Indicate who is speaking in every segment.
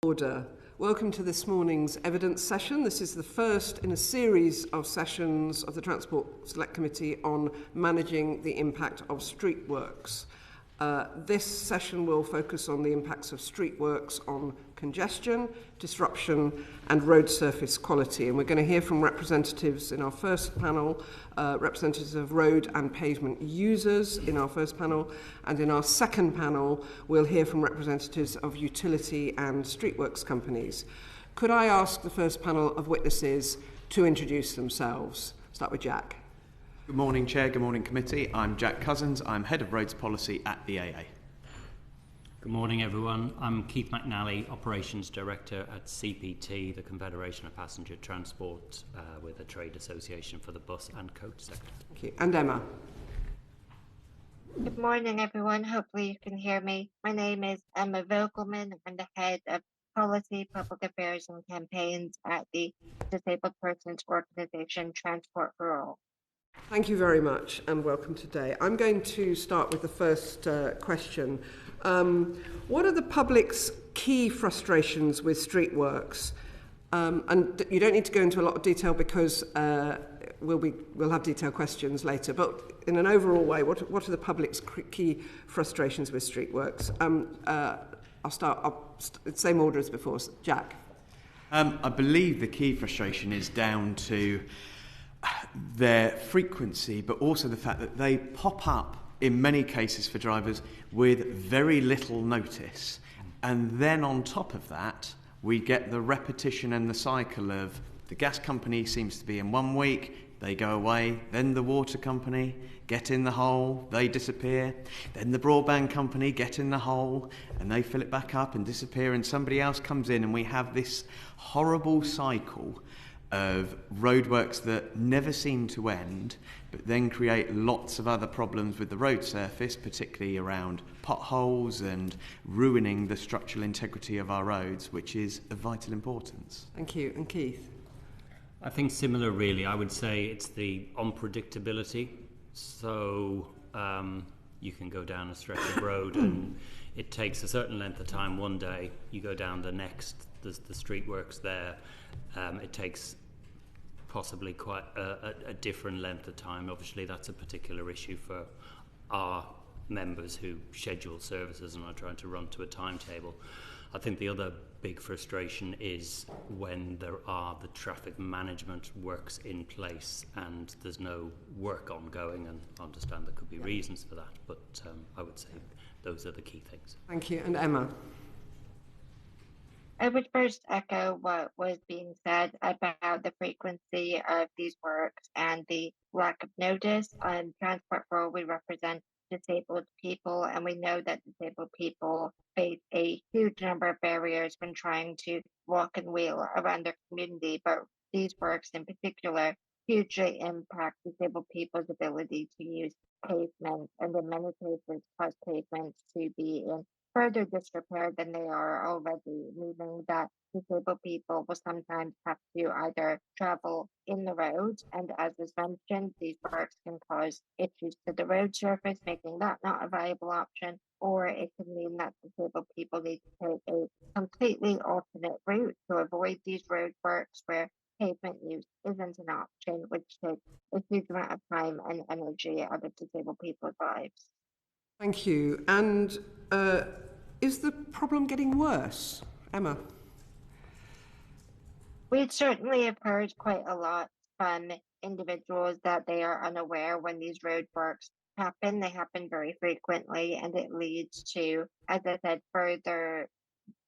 Speaker 1: Order. Welcome to this morning's evidence session. This is the first in a series of sessions of the Transport Select Committee on managing the impact of street works. This session will focus on the impacts of street works on congestion, disruption and road surface quality. And we're going to hear from representatives in our first panel, representatives of road and pavement users in our first panel. And in our second panel, we'll hear from representatives of utility and streetworks companies. Could I ask the first panel of witnesses to introduce themselves? Start with Jack.
Speaker 2: Good morning, Chair. Good morning, Committee. I'm Jack Cousens. I'm Head of Roads Policy at the AA.
Speaker 3: Good morning, everyone. I'm Keith McNally, Operations Director at CPT, the Confederation of Passenger Transport, with a trade association for the bus and coach sector.
Speaker 1: Thank you. And Emma.
Speaker 4: Good morning, everyone. Hopefully you can hear me. My name is Emma Vogelmann. I'm the Head of Policy, Public Affairs and Campaigns at the Disabled Persons Organisation Transport for All.
Speaker 1: Thank you very much and welcome today. I'm going to start with the first question. What are the public's key frustrations with street works? And you don't need to go into a lot of detail because we'll have detailed questions later, but in an overall way, what are the public's key frustrations with street works? I'll same order as before. Jack.
Speaker 2: I believe the key frustration is down to their frequency, but also the fact that they pop up in many cases for drivers with very little notice. And then on top of that, we get the repetition and the cycle of the gas company seems to be in 1 week, they go away, then the water company get in the hole, they disappear, then the broadband company get in the hole and they fill it back up and disappear, and somebody else comes in, and we have this horrible cycle of roadworks that never seem to end, but then create lots of other problems with the road surface, particularly around potholes and ruining the structural integrity of our roads, which is of vital importance.
Speaker 1: Thank you. And Keith?
Speaker 3: I think similar, really. I would say it's the unpredictability. So you can go down a stretch of road and it takes a certain length of time one day, you go down the next, the street works there, it takes possibly quite a different length of time. Obviously that's a particular issue for our members who schedule services and are trying to run to a timetable. I think the other big frustration is when there are the traffic management works in place and there's no work ongoing, and I understand there could be reasons for that, but I would say those are the key things.
Speaker 1: Thank you. And Emma?
Speaker 4: I would first echo what was being said about the frequency of these works and the lack of notice. On Transport for All, we represent disabled people, and we know that disabled people face a huge number of barriers when trying to walk and wheel around their community, but these works in particular hugely impact disabled people's ability to use pavement, and in many cases cause pavements to be in further disrepair than they are already, meaning that disabled people will sometimes have to either travel in the road, and as was mentioned, these works can cause issues to the road surface, making that not a viable option, or it can mean that disabled people need to take a completely alternate route to avoid these road works where pavement use isn't an option, which takes a huge amount of time and energy out of disabled people's lives.
Speaker 1: Thank you. And is the problem getting worse? Emma?
Speaker 4: We certainly have heard quite a lot from individuals that they are unaware when these roadworks happen. They happen very frequently, and it leads to, as I said, further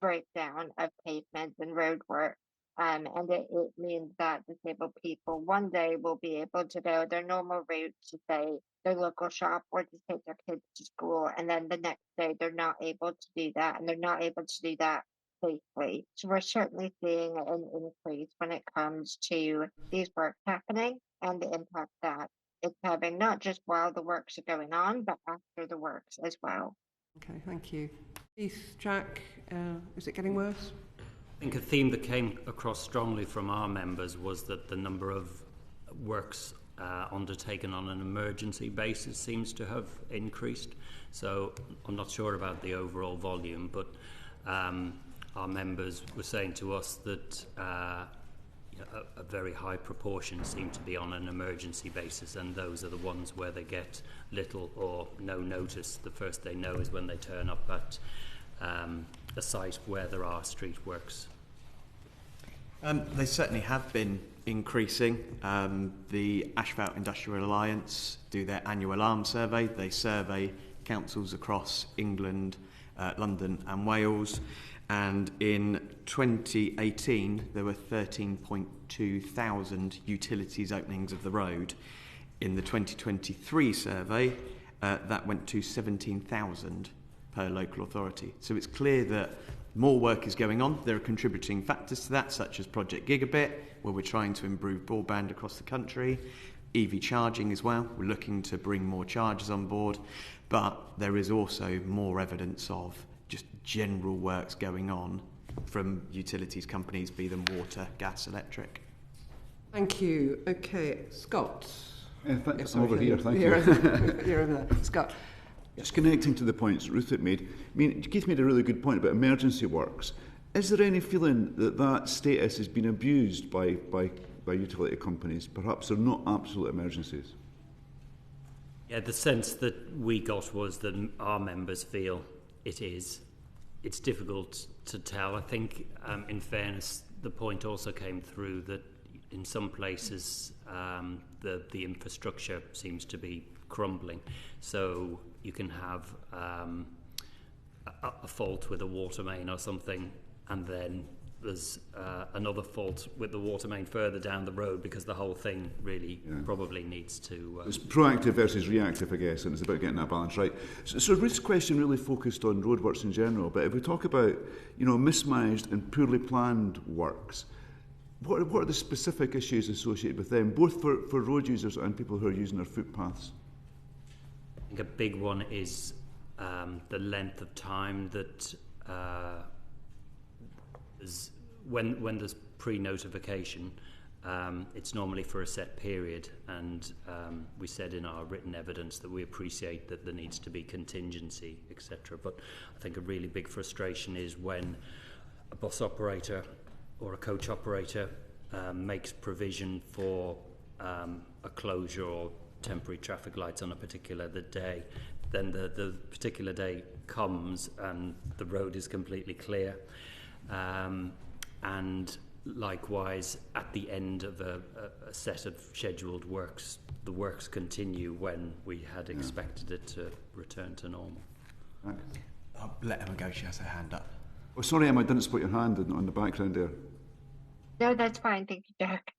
Speaker 4: breakdown of pavements and roadwork. And it means that disabled people one day will be able to go their normal route to, say, their local shop or to take their kids to school, and then the next day they're not able to do that, and they're not able to do that safely. So we're certainly seeing an increase when it comes to these works happening and the impact that it's having, not just while the works are going on, but after the works as well.
Speaker 1: Okay, thank you. Keith, Jack, is it getting worse?
Speaker 3: I think a theme that came across strongly from our members was that the number of works undertaken on an emergency basis seems to have increased. So I'm not sure about the overall volume, but our members were saying to us that a very high proportion seem to be on an emergency basis, and those are the ones where they get little or no notice. The first they know is when they turn up at a site where there are street works.
Speaker 2: They certainly have been increasing. The Asphalt Industrial Alliance do their annual arm survey. They survey councils across England, London and Wales. And in 2018, there were 13.2 thousand utilities openings of the road. In the 2023 survey, that went to 17,000 per local authority. So it's clear that more work is going on. There are contributing factors to that, such as Project Gigabit, where we're trying to improve broadband across the country, EV charging as well. We're looking to bring more chargers on board, but there is also more evidence of just general works going on from utilities companies, be them water, gas, electric.
Speaker 1: Thank you. Okay, Scott.
Speaker 5: I'm over here, thank you.
Speaker 1: You're over there. Scott.
Speaker 5: Just connecting to the points Ruth had made, I mean, Keith made a really good point about emergency works. Is there any feeling that that status has been abused by utility companies? Perhaps they're not absolute emergencies.
Speaker 3: Yeah, the sense that we got was that our members feel it is. It's difficult to tell. I think, in fairness, the point also came through that in some places the infrastructure seems to be crumbling. So you can have a fault with a water main or something, and then there's another fault with the water main further down the road, because the whole thing really probably needs to...
Speaker 5: It's proactive versus reactive, I guess, and it's about getting that balance right. So Ruth's question really focused on roadworks in general, but if we talk about, mismanaged and poorly planned works, what are the specific issues associated with them, both for road users and people who are using their footpaths?
Speaker 3: I think a big one is the length of time that when there's pre-notification, it's normally for a set period, and we said in our written evidence that we appreciate that there needs to be contingency, etc. But I think a really big frustration is when a bus operator or a coach operator makes provision for a closure or temporary traffic lights on a particular day, then the particular day comes and the road is completely clear. And likewise, at the end of a set of scheduled works, the works continue when we had expected it to return to normal.
Speaker 5: Right.
Speaker 2: I'll let Emma go, she has her hand up.
Speaker 5: Oh, sorry, Emma, I didn't spot your hand on the background there.
Speaker 4: No, that's fine. Thank you, Jack.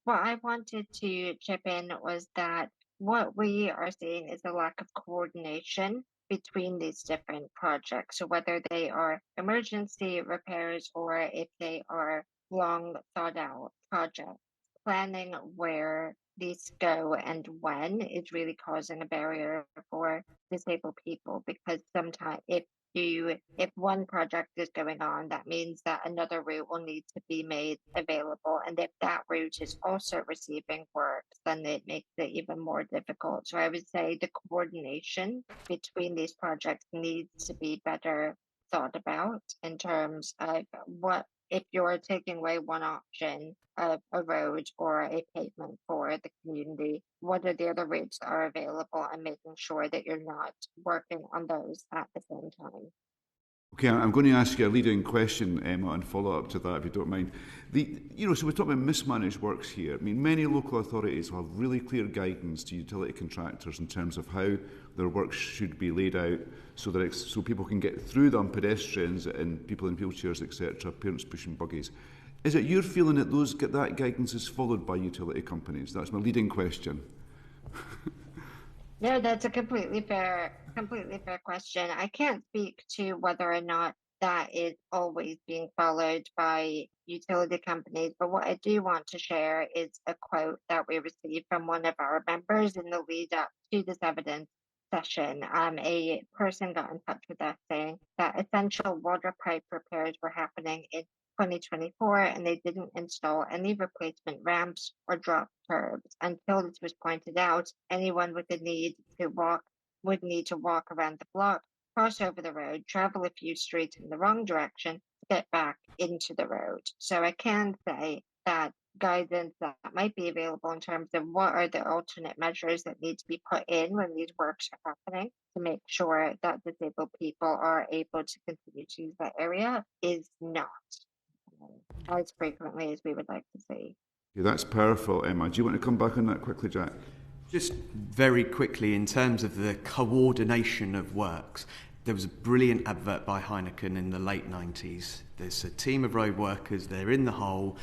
Speaker 4: What I wanted to chip in was that what we are seeing is a lack of coordination between these different projects. So whether they are emergency repairs or if they are long thought out projects, planning where these go and when is really causing a barrier for disabled people, because sometimes if one project is going on, that means that another route will need to be made available. And if that route is also receiving work, then it makes it even more difficult. So I would say the coordination between these projects needs to be better thought about in terms of what, if you're taking away one option of a road or a pavement for the community, what are the other routes that are available, and making sure that you're not working on those at the same time.
Speaker 5: Okay, I'm going to ask you a leading question, Emma, and follow up to that, if you don't mind. So we're talking about mismanaged works here. I mean, many local authorities will have really clear guidance to utility contractors in terms of how their works should be laid out, so that so people can get through them, pedestrians and people in wheelchairs, etc., parents pushing buggies. Is it your feeling that that guidance is followed by utility companies? That's my leading question.
Speaker 4: No, that's a completely fair question. I can't speak to whether or not that is always being followed by utility companies, but what I do want to share is a quote that we received from one of our members in the lead up to this evidence session. A person got in touch with us saying that essential water pipe repairs were happening in 2024, and they didn't install any replacement ramps or drop curbs. Until this was pointed out, anyone with the need to walk would need to walk around the block, cross over the road, travel a few streets in the wrong direction to get back into the road. So I can say that guidance that might be available in terms of what are the alternate measures that need to be put in when these works are happening to make sure that disabled people are able to continue to use that area is not as frequently as we would like to see.
Speaker 5: Yeah, that's powerful, Emma. Do you want to come back on that quickly, Jack?
Speaker 2: Just very quickly, in terms of the coordination of works, there was a brilliant advert by Heineken in the late 90s. There's a team of road workers, they're in the hole,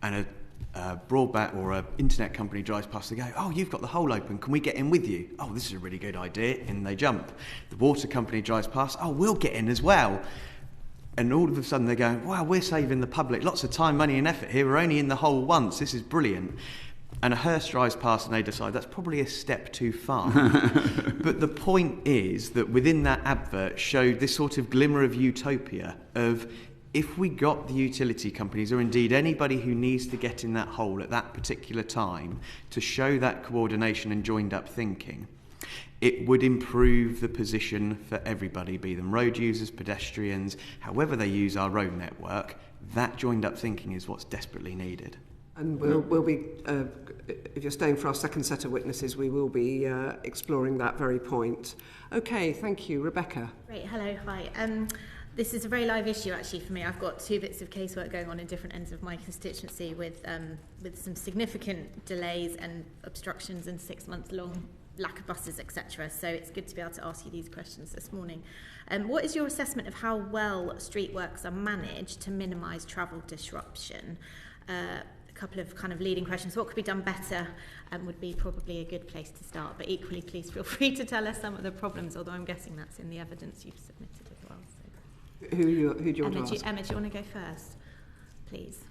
Speaker 2: and a broadband or an internet company drives past, they go, oh, you've got the hole open, can we get in with you? Oh, this is a really good idea, in they jump. The water company drives past, oh, we'll get in as well. And all of a sudden they're going, wow, we're saving the public lots of time, money and effort here, we're only in the hole once, this is brilliant. And a hearse drives past and they decide that's probably a step too far. But the point is that within that advert showed this sort of glimmer of utopia of if we got the utility companies, or indeed anybody who needs to get in that hole at that particular time, to show that coordination and joined up thinking, it would improve the position for everybody, be them road users, pedestrians, however they use our road network. That joined up thinking is what's desperately needed.
Speaker 1: And we'll be, if you're staying for our second set of witnesses, we will be exploring that very point. Okay, thank you. Rebecca.
Speaker 6: Great, hello, hi. This is a very live issue actually for me. I've got 2 bits of casework going on in different ends of my constituency with some significant delays and obstructions and 6-month-long lack of buses, etc. So it's good to be able to ask you these questions this morning. What is your assessment of how well street works are managed to minimise travel disruption? A couple of kind of leading questions. What could be done better would be probably a good place to start, but equally please feel free to tell us some of the problems, although I'm guessing that's in the evidence you've submitted as well. So.
Speaker 1: Who do you want to ask?
Speaker 6: Emma, do you want to go first, please?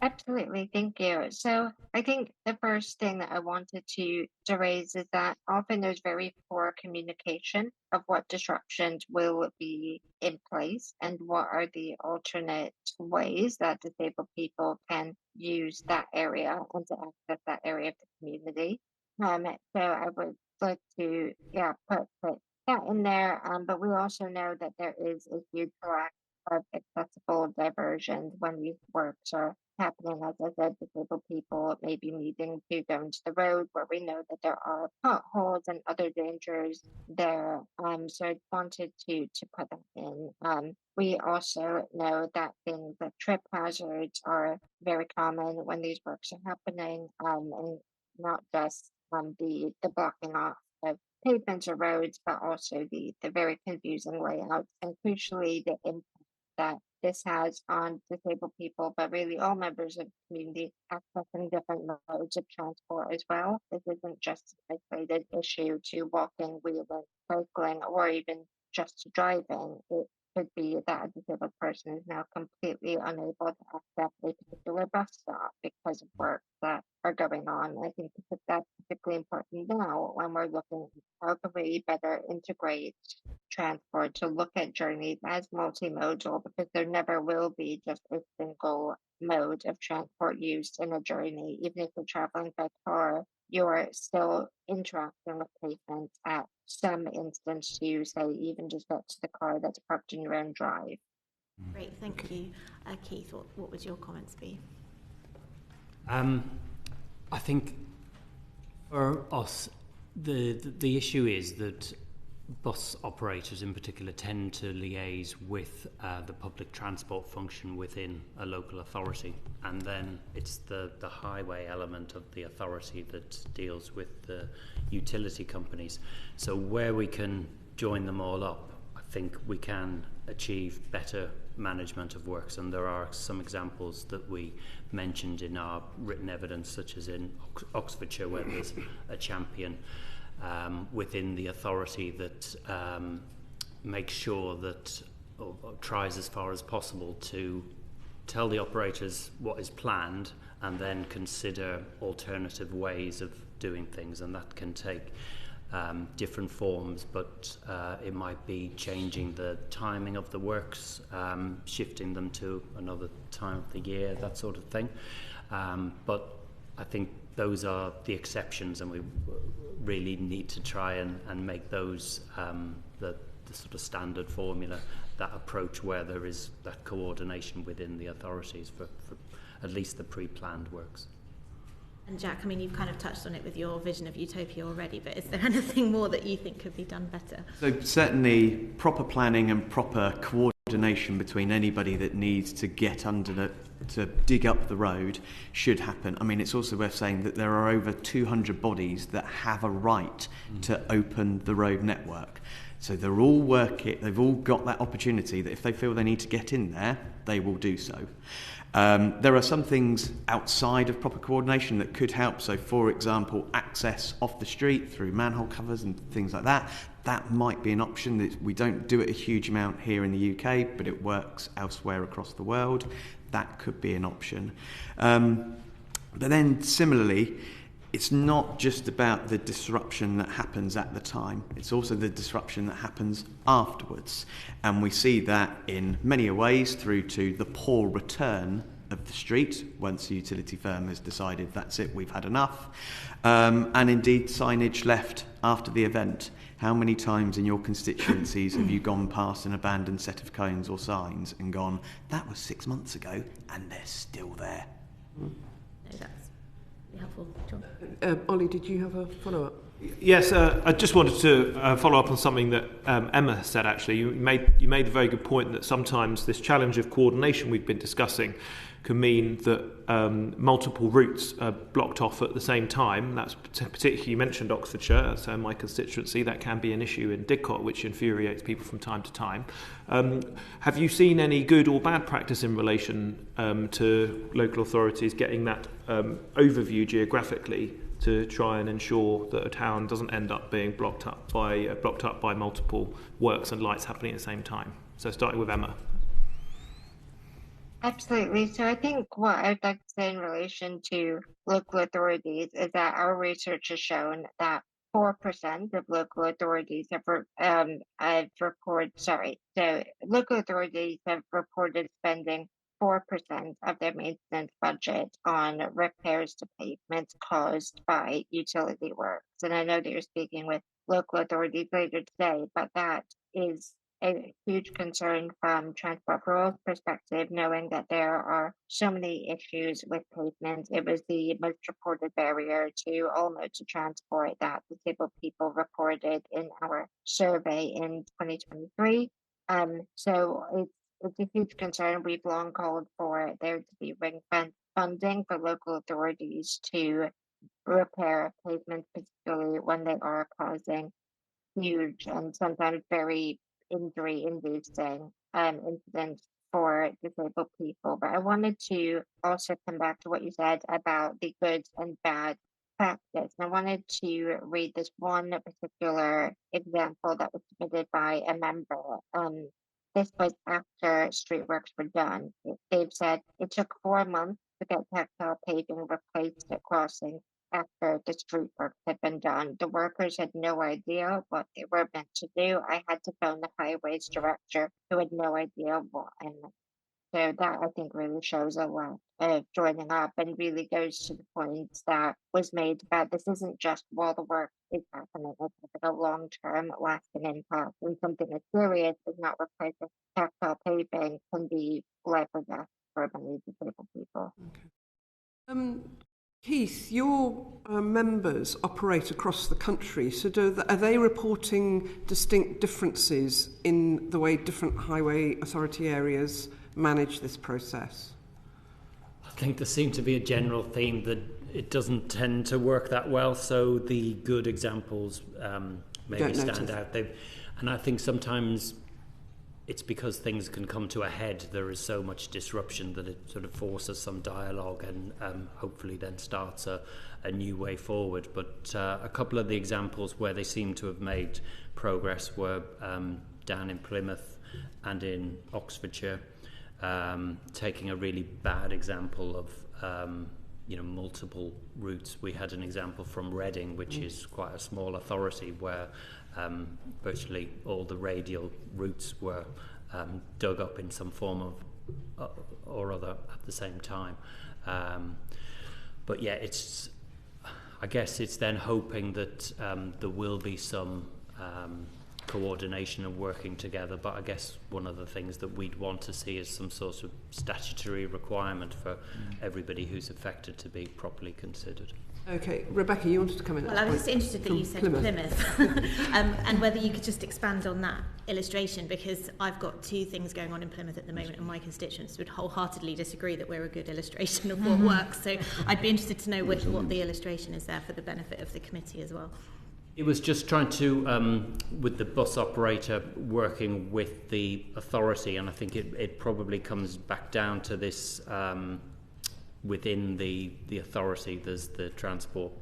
Speaker 4: Absolutely, thank you. So I think the first thing that I wanted to raise is that often there's very poor communication of what disruptions will be in place and what are the alternate ways that disabled people can use that area and to access that area of the community. So I would like to put that in there, but we also know that there is a huge lack of accessible diversions when these works are happening. As I said, disabled people may be needing to go into the road where we know that there are potholes and other dangers there. So I wanted to put that in. We also know that things like trip hazards are very common when these works are happening, and not just the blocking off of pavements or roads, but also the very confusing layouts and crucially the impact that this has on disabled people, but really all members of the community accessing different modes of transport as well. This isn't just an isolated issue to walking, wheeling, cycling, or even just to driving. It could be that a disabled person is now completely unable to access a particular bus stop because of work that are going on. I think that's particularly important now when we're looking at how can we better integrate transport to look at journeys as multimodal, because there never will be just a single mode of transport used in a journey. Even if you're traveling by car, you're still interacting with patients at some instance to say even just get to the car that's parked in your own drive.
Speaker 6: Great, thank you. Keith, what would your comments be?
Speaker 3: I think for us, the issue is that bus operators in particular tend to liaise with the public transport function within a local authority, and then it's the highway element of the authority that deals with the utility companies. So where we can join them all up, I think we can achieve better management of works, and there are some examples that we mentioned in our written evidence, such as in Oxfordshire, where there's a champion within the authority that makes sure that, or tries as far as possible to tell the operators what is planned and then consider alternative ways of doing things, and that can take different forms, but it might be changing the timing of the works, shifting them to another time of the year, that sort of thing. But I think those are the exceptions, and we really need to try and make those the sort of standard formula. that approach where there is that coordination within the authorities for at least the pre-planned works.
Speaker 6: And Jack, I mean, you've kind of touched on it with your vision of utopia already, but is there anything more that you think could be done better?
Speaker 2: So certainly proper planning and proper coordination between anybody that needs to get to dig up the road should happen. I mean, it's also worth saying that there are over 200 bodies that have a right to open the road network. So they're all they've all got that opportunity that if they feel they need to get in there, they will do so. There are some things outside of proper coordination that could help. So, for example, access off the street through manhole covers and things like that. That might be an option. We don't do it a huge amount here in the UK, but it works elsewhere across the world. That could be an option. But then, similarly, it's not just about the disruption that happens at the time, it's also the disruption that happens afterwards. And we see that in many ways through to the poor return of the street once the utility firm has decided that's it, we've had enough. And indeed signage left after the event. How many times in your constituencies have you gone past an abandoned set of cones or signs and gone, that was 6 months ago and they're still there?
Speaker 6: No, that's helpful. John?
Speaker 1: Ollie, did you have a follow-up?
Speaker 7: Yes, I just wanted to follow up on something that Emma said. Actually, you made a very good point that sometimes this challenge of coordination we've been discussing can mean that multiple routes are blocked off at the same time. That's particularly, you mentioned Oxfordshire, so in my constituency that can be an issue in Didcot, which infuriates people from time to time. Have you seen any good or bad practice in relation to local authorities getting that overview geographically to try and ensure that a town doesn't end up being blocked up by multiple works and lights happening at the same time? So starting with Emma.
Speaker 4: Absolutely. So I think what I'd like to say in relation to local authorities is that our research has shown that 4% of local authorities have reported spending 4% of their maintenance budget on repairs to pavements caused by utility works. And I know that you're speaking with local authorities later today, but that is a huge concern from Transport for All's perspective, knowing that there are so many issues with pavement. It was the most reported barrier to all modes of transport that disabled people reported in our survey in 2023. So it's a huge concern. We've long called for there to be ring-fence funding for local authorities to repair pavements, particularly when they are causing huge and sometimes very injury-inducing incidents for disabled people. But I wanted to also come back to what you said about the good and bad practice. And I wanted to read this one particular example that was submitted by a member. This was after street works were done. They've said it took 4 months to get tactile paving replaced at crossings after the street work had been done. The workers had no idea what they were meant to do. I had to phone the highways director who had no idea what. And so that I think really shows a lot of joining up and really goes to the point that was made about this isn't just while the work is happening, it's a long-term lasting impact, and something as serious as not replacing tactile paving can be life or death for many disabled people.
Speaker 1: Okay. Keith, your members operate across the country, so are they reporting distinct differences in the way different highway authority areas manage this process?
Speaker 3: I think there seemed to be a general theme that it doesn't tend to work that well, so the good examples maybe stand out. And I think sometimes it's because things can come to a head. There is so much disruption that it sort of forces some dialogue and hopefully then starts a new way forward. But a couple of the examples where they seem to have made progress were down in Plymouth and in Oxfordshire. Taking a really bad example of multiple routes. We had an example from Reading, which is quite a small authority, where virtually all the radial routes were dug up in some form of or other at the same time. But yeah, I guess it's then hoping that there will be some coordination and working together. But I guess one of the things that we'd want to see is some sort of statutory requirement for everybody who's affected to be properly considered.
Speaker 1: Okay, Rebecca, you wanted to come in.
Speaker 6: Well, I was just interested that you said Plymouth, and whether you could just expand on that illustration, because I've got two things going on in Plymouth at the moment, and my constituents would wholeheartely disagree that we're a good illustration of what works. So I'd be interested to know what the illustration is there for the benefit of the committee as well.
Speaker 3: It was just trying to, with the bus operator working with the authority, and I think it probably comes back down to this. Within the authority, there's the transport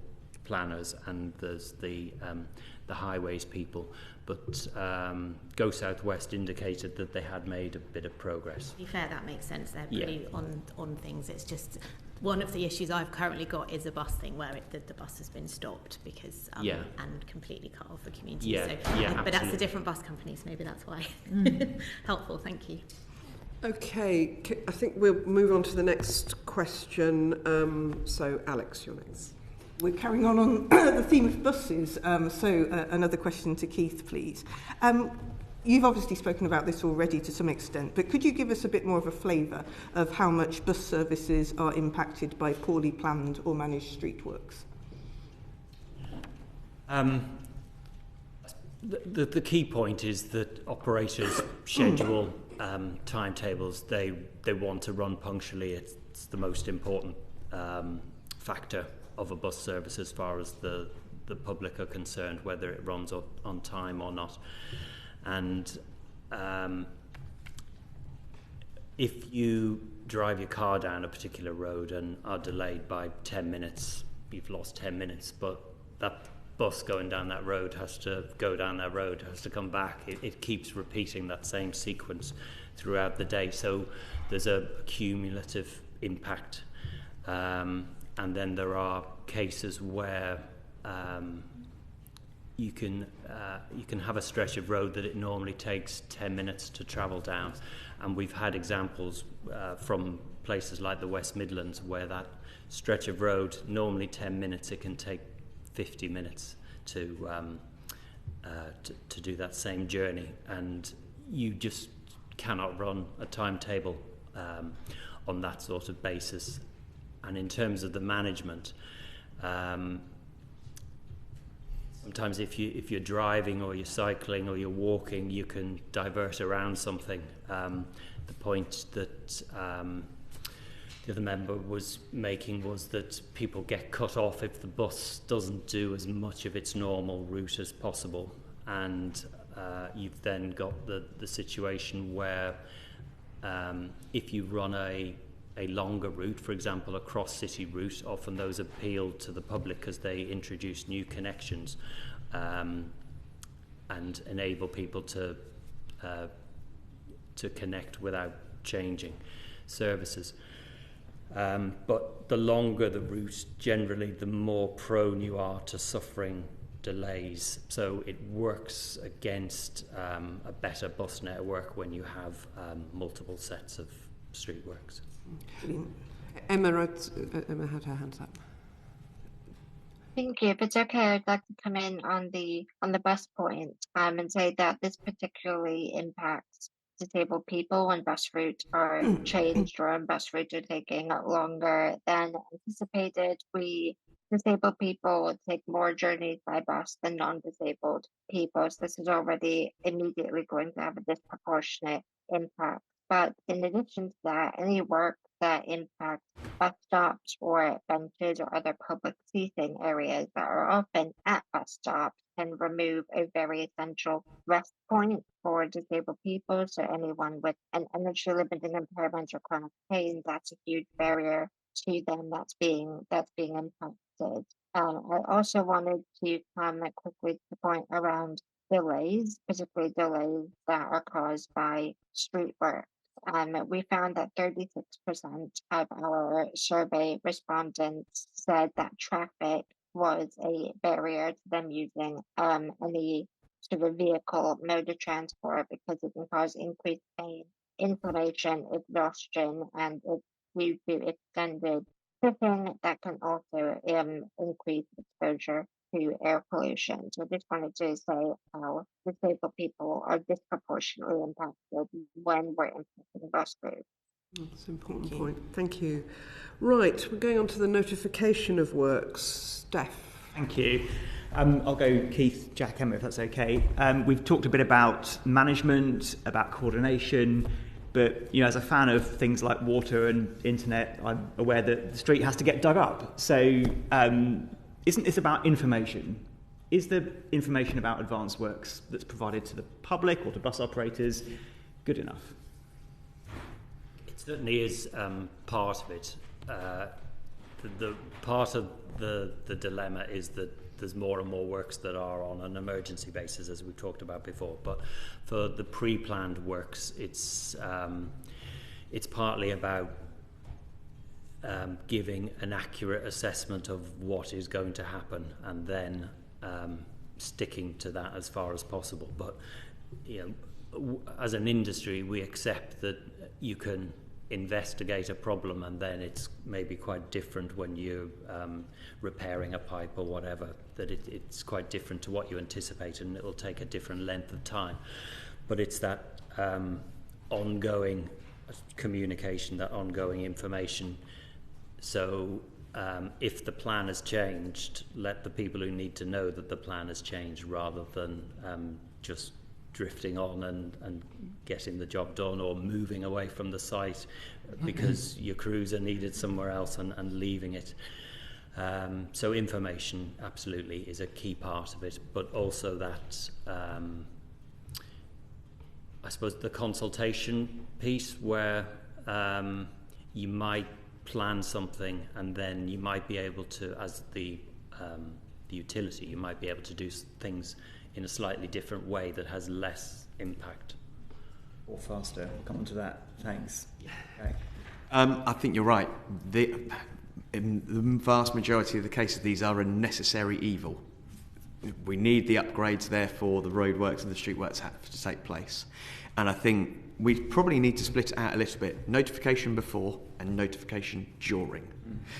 Speaker 3: planners and there's the highways people. But Go South West indicated that they had made a bit of progress.
Speaker 6: To be fair, that makes sense. They're pretty on things. It's just one of the issues I've currently got is a bus thing where the bus has been stopped because and completely cut off the community. But that's a different bus company, so maybe that's why. Helpful, thank you.
Speaker 1: Okay, I think we'll move on to the next question. So, Alex, you're next.
Speaker 8: We're carrying on the theme of buses, another question to Keith, please. You've obviously spoken about this already to some extent, but could you give us a bit more of a flavour of how much bus services are impacted by poorly planned or managed street works?
Speaker 3: The key point is that operators schedule timetables. They want to run punctually. It's the most important factor of a bus service as far as the public are concerned, whether it runs on time or not. And if you drive your car down a particular road and are delayed by 10 minutes, you've lost 10 minutes, but that bus going down that road has to go down that road, has to come back. It keeps repeating that same sequence throughout the day. So there's a cumulative impact. And then there are cases where you can have a stretch of road that it normally takes 10 minutes to travel down. And we've had examples from places like the West Midlands where that stretch of road, normally 10 minutes, it can take 50 minutes to do that same journey, and you just cannot run a timetable on that sort of basis. And in terms of the management, sometimes if you're driving or you're cycling or you're walking, you can divert around something. The point that the other member was making was that people get cut off if the bus doesn't do as much of its normal route as possible, and you've then got the situation where if you run a longer route, for example a cross-city route, often those appeal to the public because they introduce new connections and enable people to connect without changing services. But the longer the route, generally the more prone you are to suffering delays. So it works against a better bus network when you have multiple sets of street works.
Speaker 1: Emma had her hands up.
Speaker 4: Thank you. If it's okay, I'd like to come in on the bus point and say that this particularly impacts disabled people when bus routes are changed or when bus routes are taking longer than anticipated. Disabled people take more journeys by bus than non-disabled people. So this is already immediately going to have a disproportionate impact. But in addition to that, any work that impacts bus stops or benches or other public seating areas that are often at bus stops can remove a very essential rest point for disabled people. So anyone with an energy limiting impairment or chronic pain, that's a huge barrier to them that's being impacted. I also wanted to comment quickly to the point around delays, particularly delays that are caused by street work. We found that 36% of our survey respondents said that traffic was a barrier to them using any sort of vehicle mode of transport because it can cause increased pain, inflammation, exhaustion, and it's due to extended sitting that can also increase exposure to air pollution. So I just wanted to say how disabled people are disproportionately impacted when we're implementing bus routes.
Speaker 1: That's an important point. Thank you. Right, we're going on to the notification of works. Steph.
Speaker 9: Thank you. I'll go Keith, Jack, Emma, if that's okay. We've talked a bit about management, about coordination, but as a fan of things like water and internet, I'm aware that the street has to get dug up. So isn't this about information? Is the information about advanced works that's provided to the public or to bus operators good enough?
Speaker 3: It certainly is part of it. The part of the dilemma is that there's more and more works that are on an emergency basis, as we've talked about before. But for the pre-planned works, it's partly about giving an accurate assessment of what is going to happen, and then sticking to that as far as possible. But as an industry, we accept that you can investigate a problem, and then it's maybe quite different when you're repairing a pipe or whatever, that it's quite different to what you anticipate, and it'll take a different length of time. But it's that ongoing communication, that ongoing information. So if the plan has changed, let the people who need to know that the plan has changed, rather than just drifting on and getting the job done, or moving away from the site because your crews are needed somewhere else and leaving it. So information absolutely is a key part of it, but also that I suppose the consultation piece, where you might plan something and then you might be able to, as the utility, you might be able to do things in a slightly different way that has less impact.
Speaker 9: Or faster. We'll come on to that. Thanks. Okay.
Speaker 2: I think you're right. In the vast majority of the cases, these are a necessary evil. We need the upgrades, therefore the roadworks and the streetworks have to take place. And I think we probably need to split it out a little bit. Notification before and notification during.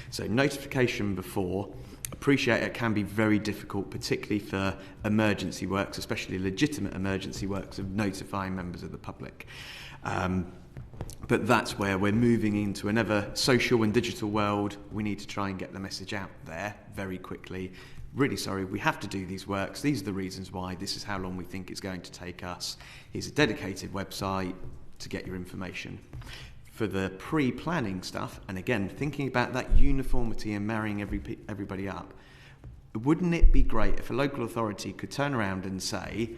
Speaker 2: So notification before, appreciate it can be very difficult, particularly for emergency works, especially legitimate emergency works, of notifying members of the public. But that's where we're moving into an ever social and digital world. We need to try and get the message out there very quickly. Really sorry, we have to do these works. These are the reasons why. This is how long we think it's going to take us. Here's a dedicated website to get your information. For the pre-planning stuff, and again, thinking about that uniformity and marrying everybody up, wouldn't it be great if a local authority could turn around and say,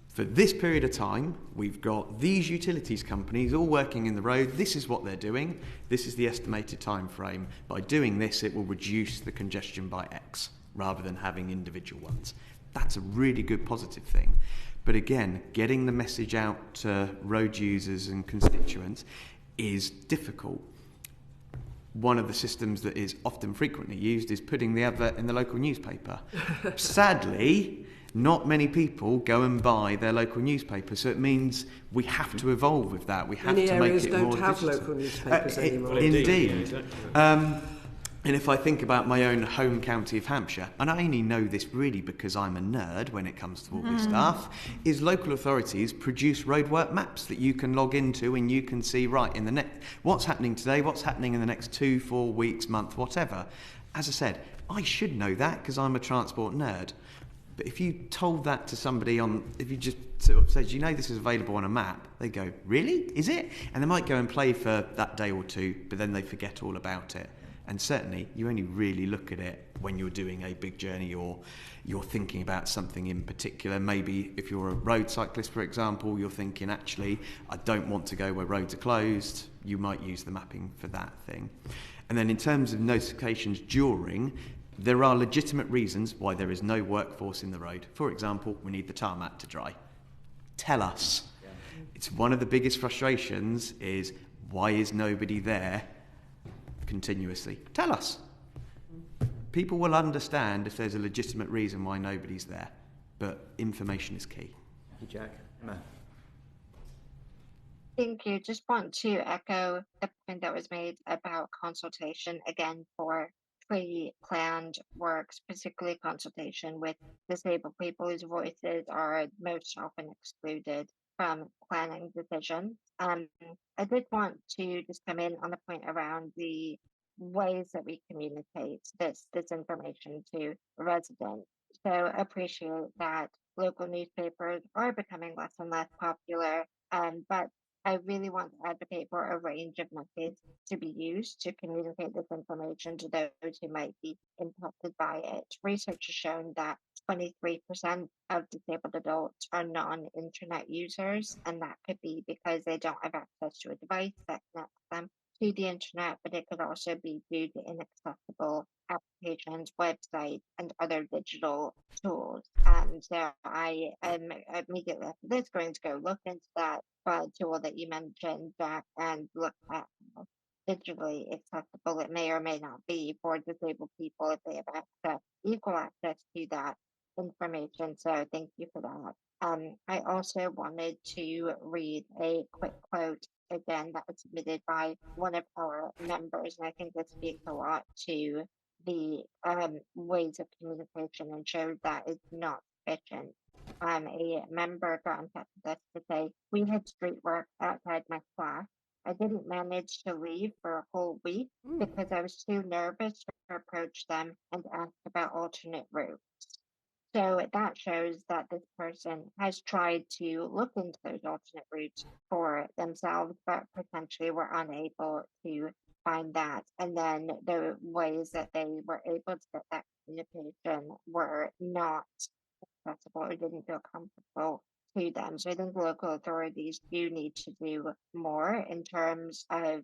Speaker 2: for this period of time, we've got these utilities companies all working in the road, this is what they're doing, this is the estimated time frame. By doing this, it will reduce the congestion by X, rather than having individual ones. That's a really good positive thing. But again, getting the message out to road users and constituents is difficult. One of the systems that is often frequently used is putting the advert in the local newspaper. Sadly, not many people go and buy their local newspaper, so it means we have to evolve with that. We have
Speaker 1: Many
Speaker 2: to make
Speaker 1: areas
Speaker 2: it
Speaker 1: don't
Speaker 2: more
Speaker 1: have
Speaker 2: digital.
Speaker 1: local newspapers anymore.
Speaker 2: Indeed.
Speaker 7: Yeah, exactly.
Speaker 2: And if I think about my own home county of Hampshire, and I only know this really because I'm a nerd when it comes to all this stuff, is local authorities produce roadwork maps that you can log into, and you can see right in the next what's happening today, what's happening in the next 2, 4 weeks, month, whatever. As I said, I should know that because I'm a transport nerd. But if you told that to somebody if you just sort of said, you know this is available on a map, they go, really? Is it? And they might go and play for that day or two, but then they forget all about it. And certainly, you only really look at it when you're doing a big journey or you're thinking about something in particular. Maybe if you're a road cyclist, for example, you're thinking, actually, I don't want to go where roads are closed. You might use the mapping for that thing. And then in terms of notifications during, there are legitimate reasons why there is no workforce in the road. For example, we need the tarmac to dry. Tell us. Yeah. It's one of the biggest frustrations is, why is nobody there continuously? Tell us. People will understand if there's a legitimate reason why nobody's there, but information is key.
Speaker 9: Thank you, Jack. Emma.
Speaker 4: Thank you. Just want to echo the point that was made about consultation again for pre-planned works, particularly consultation with disabled people whose voices are most often excluded from planning decisions. I did want to just come in on the point around the ways that we communicate this information to residents. So appreciate that local newspapers are becoming less and less popular, but I really want to advocate for a range of methods to be used to communicate this information to those who might be impacted by it. Research has shown that 23% of disabled adults are non-internet users, and that could be because they don't have access to a device that connects them to the internet, but it could also be due to inaccessible applications, websites, and other digital tools. And so I am immediately after this going to go look into that tool that you mentioned, Jack, and look at how digitally accessible it may or may not be for disabled people if they have equal access to that information. So thank you for that. I also wanted to read a quick quote again that was submitted by one of our members, and I think this speaks a lot to the ways of communication and shows that it's not sufficient. A member got in touch with us to say, we had street work outside my class. I didn't manage to leave for a whole week because I was too nervous to approach them and ask about alternate routes. So that shows that this person has tried to look into those alternate routes for themselves, but potentially were unable to find that. And then the ways that they were able to get that communication were not accessible or didn't feel comfortable to them. So I think local authorities do need to do more in terms of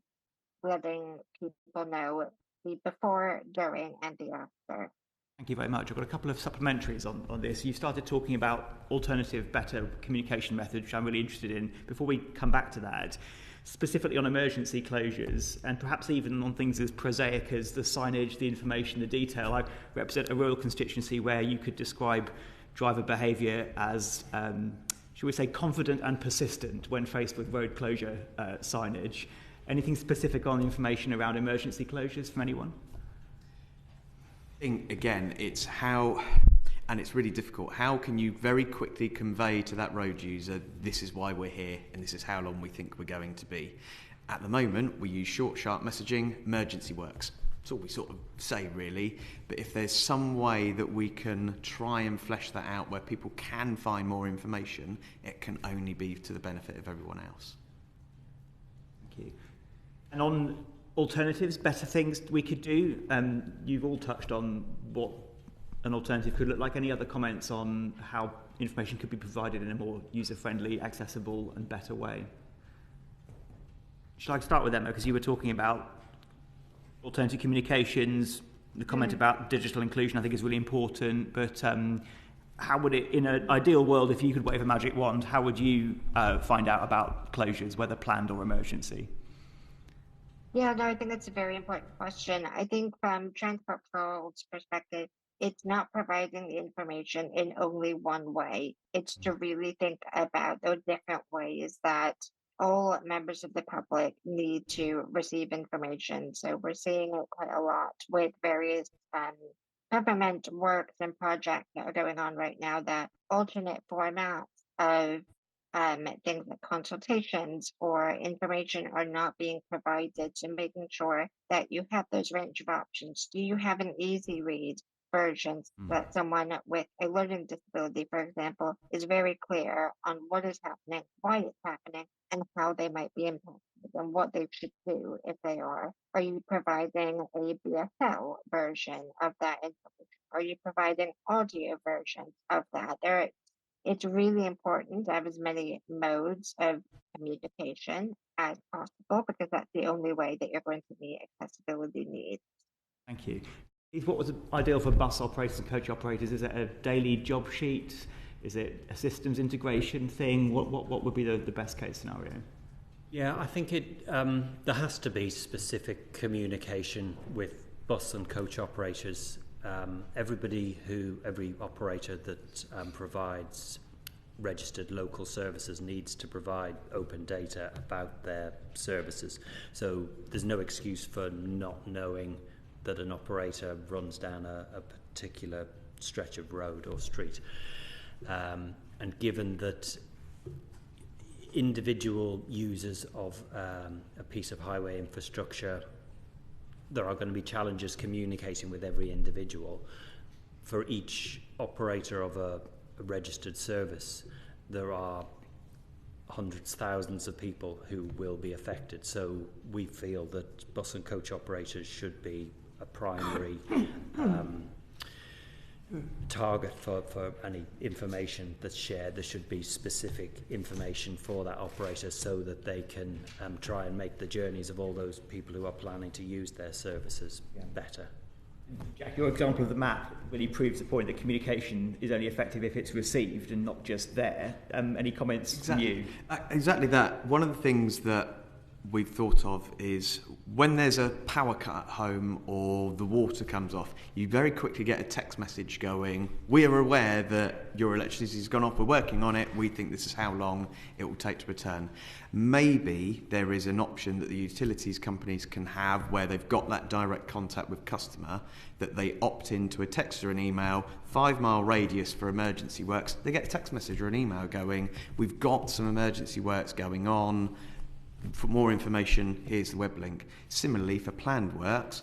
Speaker 4: letting people know the before, during, and the after.
Speaker 9: Thank you very much. I've got a couple of supplementaries on this. You started talking about alternative, better communication methods, which I'm really interested in. Before we come back to that, specifically on emergency closures, and perhaps even on things as prosaic as the signage, the information, the detail. I represent a rural constituency where you could describe driver behaviour as, should we say, confident and persistent when faced with road closure signage. Anything specific on information around emergency closures from anyone?
Speaker 2: I think, again, it's how, and it's really difficult, how can you very quickly convey to that road user, this is why we're here and this is how long we think we're going to be. At the moment, we use short, sharp messaging, emergency works. That's all we sort of say, really. But if there's some way that we can try and flesh that out where people can find more information, it can only be to the benefit of everyone else.
Speaker 9: Thank you. And on alternatives, better things we could do, you've all touched on what an alternative could look like. Any other comments on how information could be provided in a more user-friendly, accessible and better way? Shall I start with Emma, because you were talking about alternative communications, the comment about digital inclusion I think is really important, but how would it, in an ideal world, if you could wave a magic wand, how would you find out about closures, whether planned or emergency?
Speaker 4: Yeah, no, I think that's a very important question. I think from Transport for All's perspective, it's not providing the information in only one way. It's to really think about the different ways that all members of the public need to receive information. So we're seeing it quite a lot with various government works and projects that are going on right now, that alternate formats of things like consultations or information are not being provided. So making sure that you have those range of options. Do you have an easy read version that someone with a learning disability, for example, is very clear on what is happening, why it's happening, and how they might be impacted and what they should do if they are? Are you providing a BSL version of that information? Are you providing audio versions of that? It's really important to have as many modes of communication as possible, because that's the only way that you're going to meet accessibility needs.
Speaker 9: Thank you. What was ideal for bus operators and coach operators? Is it a daily job sheet? Is it a systems integration thing? What would be the best case scenario?
Speaker 3: Yeah, I think there has to be specific communication with bus and coach operators. Every operator that provides registered local services needs to provide open data about their services. So there's no excuse for not knowing that an operator runs down a particular stretch of road or street. And given that individual users of a piece of highway infrastructure, there are going to be challenges communicating with every individual. For each operator of a registered service, there are hundreds, thousands of people who will be affected. So we feel that bus and coach operators should be a primary target for any information that's shared. There should be specific information for that operator so that they can try and make the journeys of all those people who are planning to use their services better.
Speaker 9: Jack, your example of the map really proves the point that communication is only effective if it's received and not just there. Any comments from you?
Speaker 2: Exactly that. One of the things that we've thought of is when there's a power cut at home or the water comes off, you very quickly get a text message going, we are aware that your electricity's gone off, we're working on it, we think this is how long it will take to return. Maybe there is an option that the utilities companies can have where they've got that direct contact with customer, that they opt into a text or an email, 5-mile radius for emergency works, they get a text message or an email going, we've got some emergency works going on, for more information, here's the web link. Similarly, for planned works,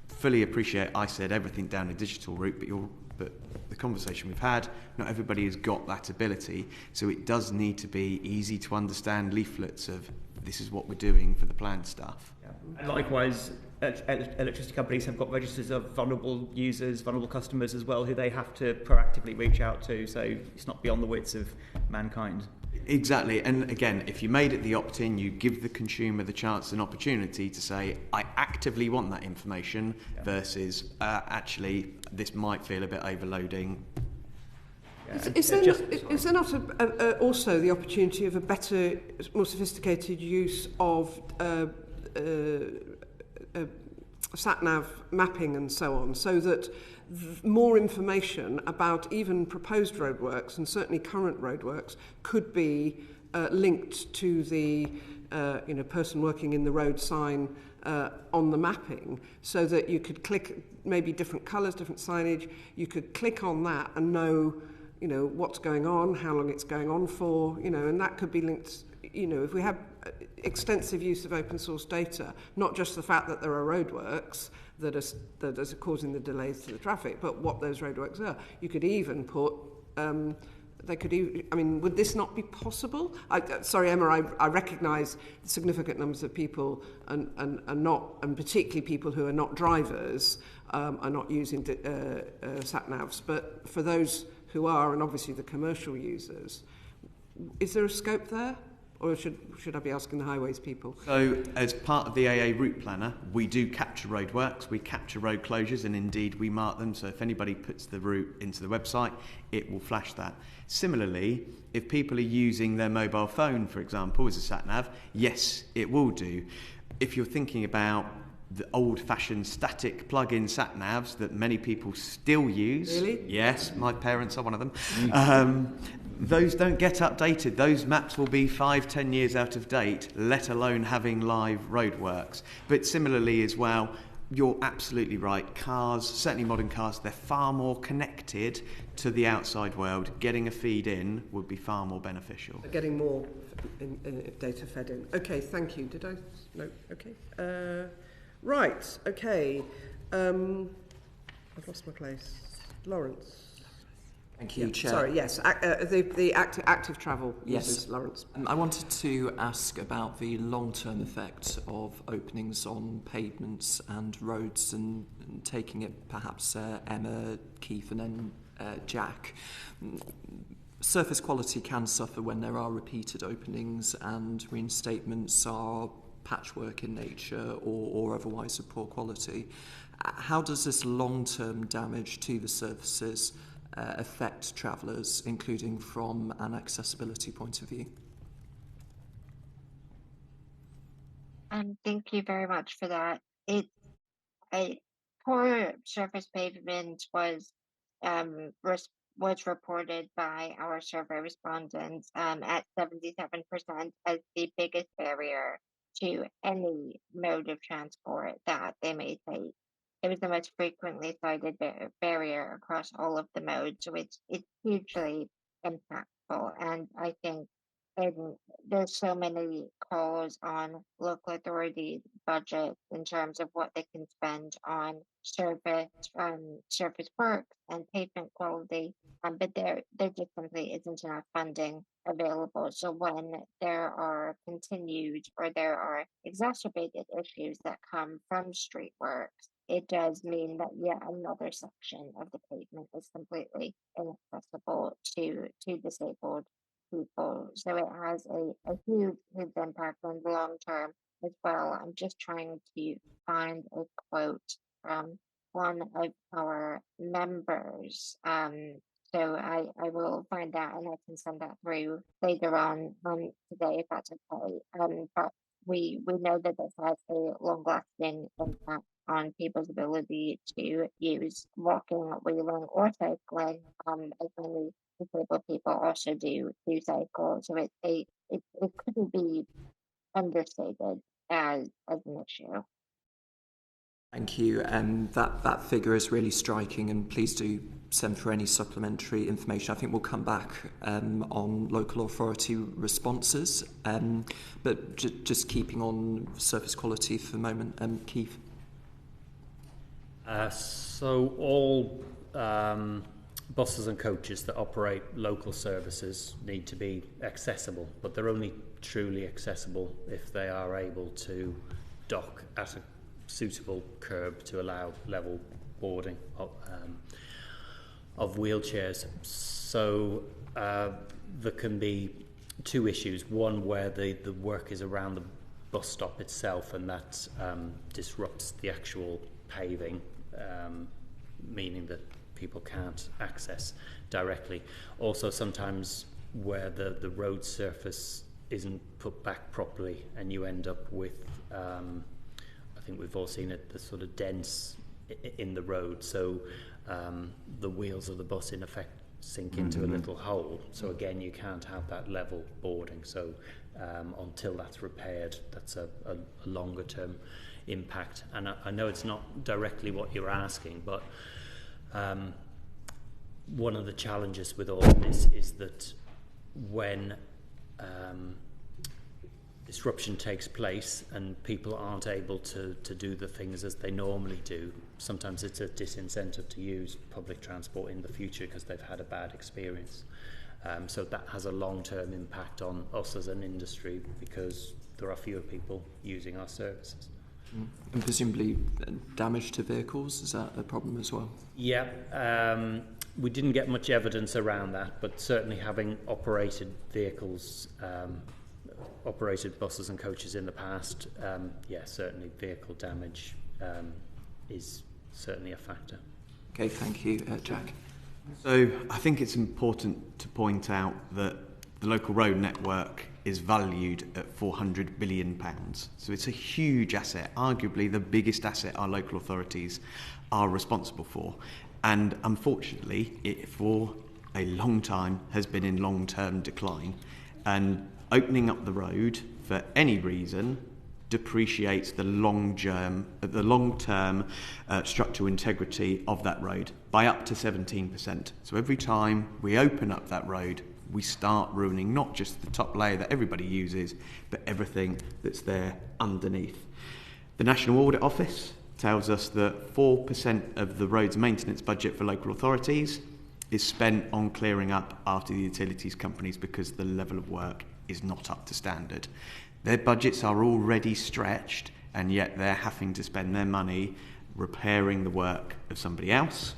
Speaker 2: fully appreciate I said everything down a digital route, but the conversation we've had, not everybody has got that ability, so it does need to be easy to understand leaflets of this is what we're doing for the planned stuff.
Speaker 9: Yeah. And likewise, electricity companies have got registers of vulnerable users, vulnerable customers as well, who they have to proactively reach out to, so it's not beyond the wits of mankind.
Speaker 2: Exactly, and again, if you made it the opt-in, you give the consumer the chance and opportunity to say, I actively want that information, versus actually, this might feel a bit overloading.
Speaker 1: Yeah. Is there not also the opportunity of a better, more sophisticated use of sat-nav mapping and so on, so that more information about even proposed roadworks and certainly current roadworks could be linked to the person working in the road sign on the mapping, so that you could click maybe different colours, different signage, you could click on that and know what's going on, how long it's going on for, and that could be linked, if we have extensive use of open source data, not just the fact that there are roadworks that are causing the delays to the traffic, but what those roadworks are. You could even put, would this not be possible? Sorry, Emma, I recognise the significant numbers of people and particularly people who are not drivers are not using sat-navs, but for those who are, and obviously the commercial users, is there a scope there? Or should I be asking the highways people?
Speaker 2: So, as part of the AA route planner, we do capture roadworks, we capture road closures, and indeed we mark them. So if anybody puts the route into the website, it will flash that. Similarly, if people are using their mobile phone, for example, as a sat-nav, yes, it will do. If you're thinking about the old-fashioned static plug-in sat-navs that many people still use.
Speaker 1: Really?
Speaker 2: Yes, my parents are one of them. Those don't get updated. Those maps will be 5-10 years out of date, let alone having live roadworks. But similarly as well, you're absolutely right. Cars, certainly modern cars, they're far more connected to the outside world. Getting a feed in would be far more beneficial.
Speaker 1: Getting more data fed in. Okay, thank you. Did I? No? Okay. Right, okay. I've lost my place. Lawrence.
Speaker 10: Thank you, Chair.
Speaker 1: Sorry, yes. The active travel
Speaker 10: yes.
Speaker 1: uses, Lawrence.
Speaker 10: I wanted to ask about the long-term effect of openings on pavements and roads, and taking it perhaps Emma, Keith and then Jack. Surface quality can suffer when there are repeated openings, and reinstatements are patchwork in nature or otherwise of poor quality. How does this long-term damage to the surfaces affect travellers, including from an accessibility point of view?
Speaker 4: Thank you very much for that. A poor surface pavement was reported by our survey respondents at 77% as the biggest barrier to any mode of transport that they may take. it was the most frequently cited barrier across all of the modes, so it's hugely impactful. And I think there's so many calls on local authorities' budgets in terms of what they can spend on surface work and pavement quality, but there just simply isn't enough funding available. So when there are continued or there are exacerbated issues that come from street works, it does mean that yet another section of the pavement is completely inaccessible to disabled people. So it has a huge impact on the long term as well. I'm just trying to find a quote from one of our members. So I will find that and I can send that through later on today if that's okay. But we know that this has a long-lasting impact on people's ability to use walking, wheeling, or cycling. As many disabled people also do cycle, so it couldn't be understated as an issue.
Speaker 10: Thank you. That figure is really striking, and please do send through any supplementary information. I think we'll come back on local authority responses, but just keeping on surface quality for the moment. Keith?
Speaker 3: So all buses and coaches that operate local services need to be accessible, but they're only truly accessible if they are able to dock at a suitable curb to allow level boarding of wheelchairs. So there can be two issues. One where the work is around the bus stop itself, and that disrupts the actual paving, meaning that people can't access directly. Also sometimes where the road surface isn't put back properly and you end up with I think we've all seen it, the sort of dents in the road, so the wheels of the bus in effect sink into a little hole. So again, you can't have that level boarding. So until that's repaired, that's a longer term impact. And I know it's not directly what you're asking, but one of the challenges with all of this is that when disruption takes place and people aren't able to do the things as they normally do, sometimes it's a disincentive to use public transport in the future because they've had a bad experience. So that has a long-term impact on us as an industry because there are fewer people using our services.
Speaker 10: And presumably damage to vehicles, is that a problem as well?
Speaker 3: Yeah, we didn't get much evidence around that, but certainly having operated vehicles, operated buses and coaches in the past, certainly vehicle damage is certainly a factor.
Speaker 10: Okay, thank you. Jack?
Speaker 2: So I think it's important to point out that the local road network is valued at £400 billion. So it's a huge asset, arguably the biggest asset our local authorities are responsible for. And unfortunately, it for a long time has been in long-term decline. And opening up the road for any reason depreciates the long-term structural integrity of that road by up to 17%. So every time we open up that road, we start ruining not just the top layer that everybody uses, but everything that's there underneath. The National Audit Office tells us that 4% of the roads maintenance budget for local authorities is spent on clearing up after the utilities companies because the level of work is not up to standard. Their budgets are already stretched, and yet they're having to spend their money repairing the work of somebody else.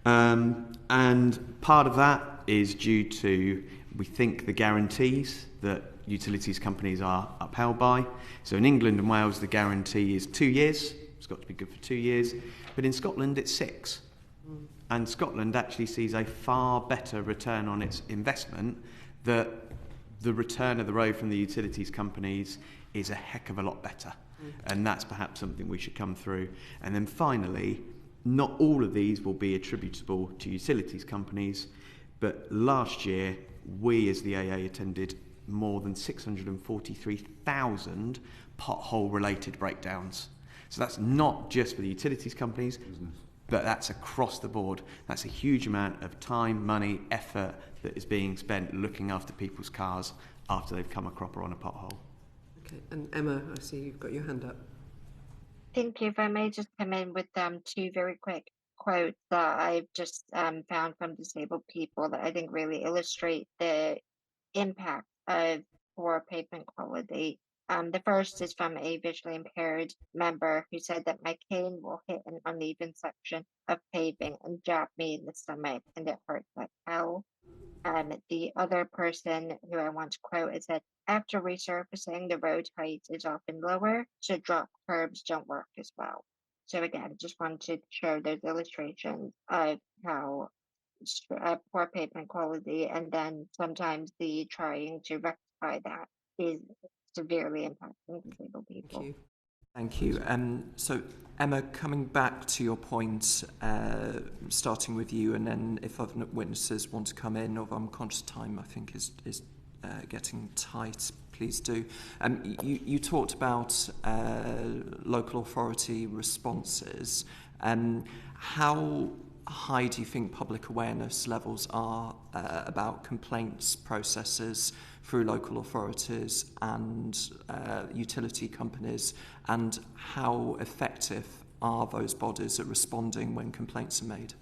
Speaker 2: And part of that is due to, we think, the guarantees that utilities companies are upheld by. So in England and Wales, the guarantee is 2 years. It's got to be good for 2 years. But in Scotland, it's 6. And Scotland actually sees a far better return on its investment, that the return of the road from the utilities companies is a heck of a lot better. And that's perhaps something we should come through. And then finally, not all of these will be attributable to utilities companies, but last year we as the AA attended more than 643,000 pothole related breakdowns. So that's not just for the utilities companies, but that's across the board. That's a huge amount of time, money, effort that is being spent looking after people's cars after they've come a cropper on a pothole.
Speaker 1: Okay, and Emma, I see you've got your hand up.
Speaker 4: Thank you. If I may just come in with two very quick quotes that I've just found from disabled people that I think really illustrate the impact of poor pavement quality. The first is from a visually impaired member who said that my cane will hit an uneven section of paving and jab me in the stomach, and it hurts like hell. The other person who I want to quote is that after resurfacing, the road height is often lower, so drop curbs don't work as well. So again, just wanted to show those illustrations of how poor pavement quality, and then sometimes the trying to rectify that is severely impacting disabled people.
Speaker 1: Thank you.
Speaker 10: Thank you. So, Emma, coming back to your point, starting with you, and then if other witnesses want to come in, or I'm conscious time, I think is getting tight, please do. You talked about local authority responses. How high do you think public awareness levels are about complaints processes through local authorities and utility companies, and how effective are those bodies at responding when complaints are made?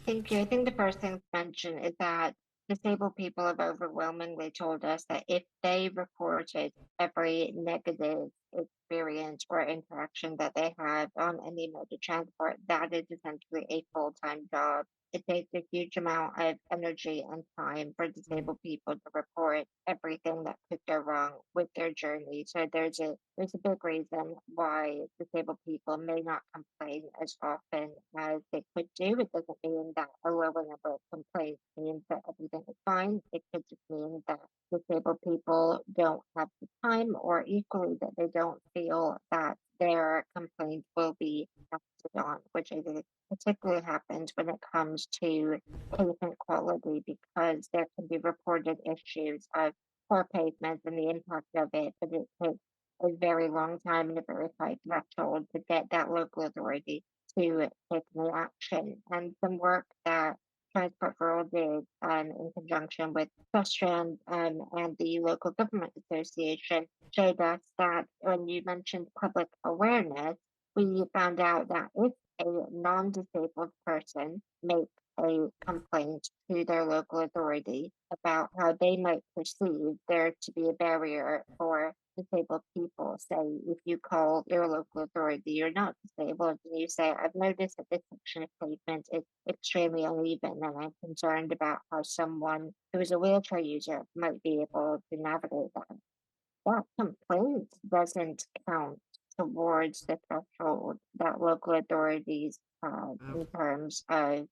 Speaker 4: Thank you. I think the first thing to mention is that disabled people have overwhelmingly told us that if they reported every negative experience or interaction that they have on any mode of transport, that is essentially a full-time job. It takes a huge amount of energy and time for disabled people to report everything that could go wrong with their journey. So there's a big reason why disabled people may not complain as often as they could do. It doesn't mean that a lower number of complaints means that everything is fine. It could just mean that disabled people don't have the time, or equally that they don't feel that their complaints will be acted on, which I think particularly happens when it comes to pavement quality, because there can be reported issues of poor pavement and the impact of it, but it takes a very long time and a very high threshold to get that local authority to take any action. And some work that Transport for All did in conjunction with Austrian and the local government association showed us that when you mentioned public awareness, we found out that if a non-disabled person makes a complaint to their local authority about how they might perceive there to be a barrier for disabled people. Say, if you call your local authority, you're not disabled, and you say, I've noticed that this section of pavement is extremely uneven, and I'm concerned about how someone who is a wheelchair user might be able to navigate that. That complaint doesn't count towards the threshold that local authorities have in terms of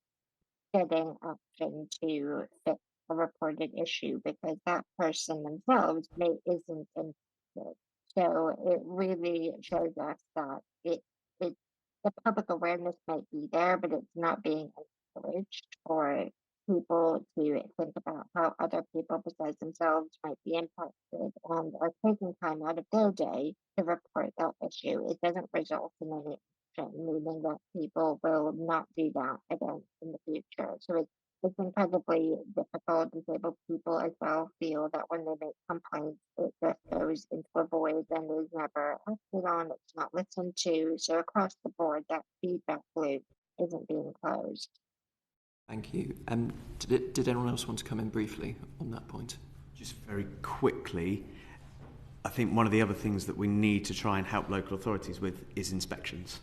Speaker 4: getting action to fix a reported issue, because that person themselves isn't interested. So it really shows us that the public awareness might be there, but it's not being encouraged for people to think about how other people besides themselves might be impacted and are taking time out of their day to report that issue. It doesn't result in any action, meaning that people will not do that again in the future. So it's incredibly difficult. Disabled people as well feel that when they make complaints, it just goes into a void and is never acted on, it's not listened to. So across the board, that feedback loop isn't being closed.
Speaker 10: Thank you. Did anyone else want to come in briefly on that point?
Speaker 2: Just very quickly, I think one of the other things that we need to try and help local authorities with is inspections.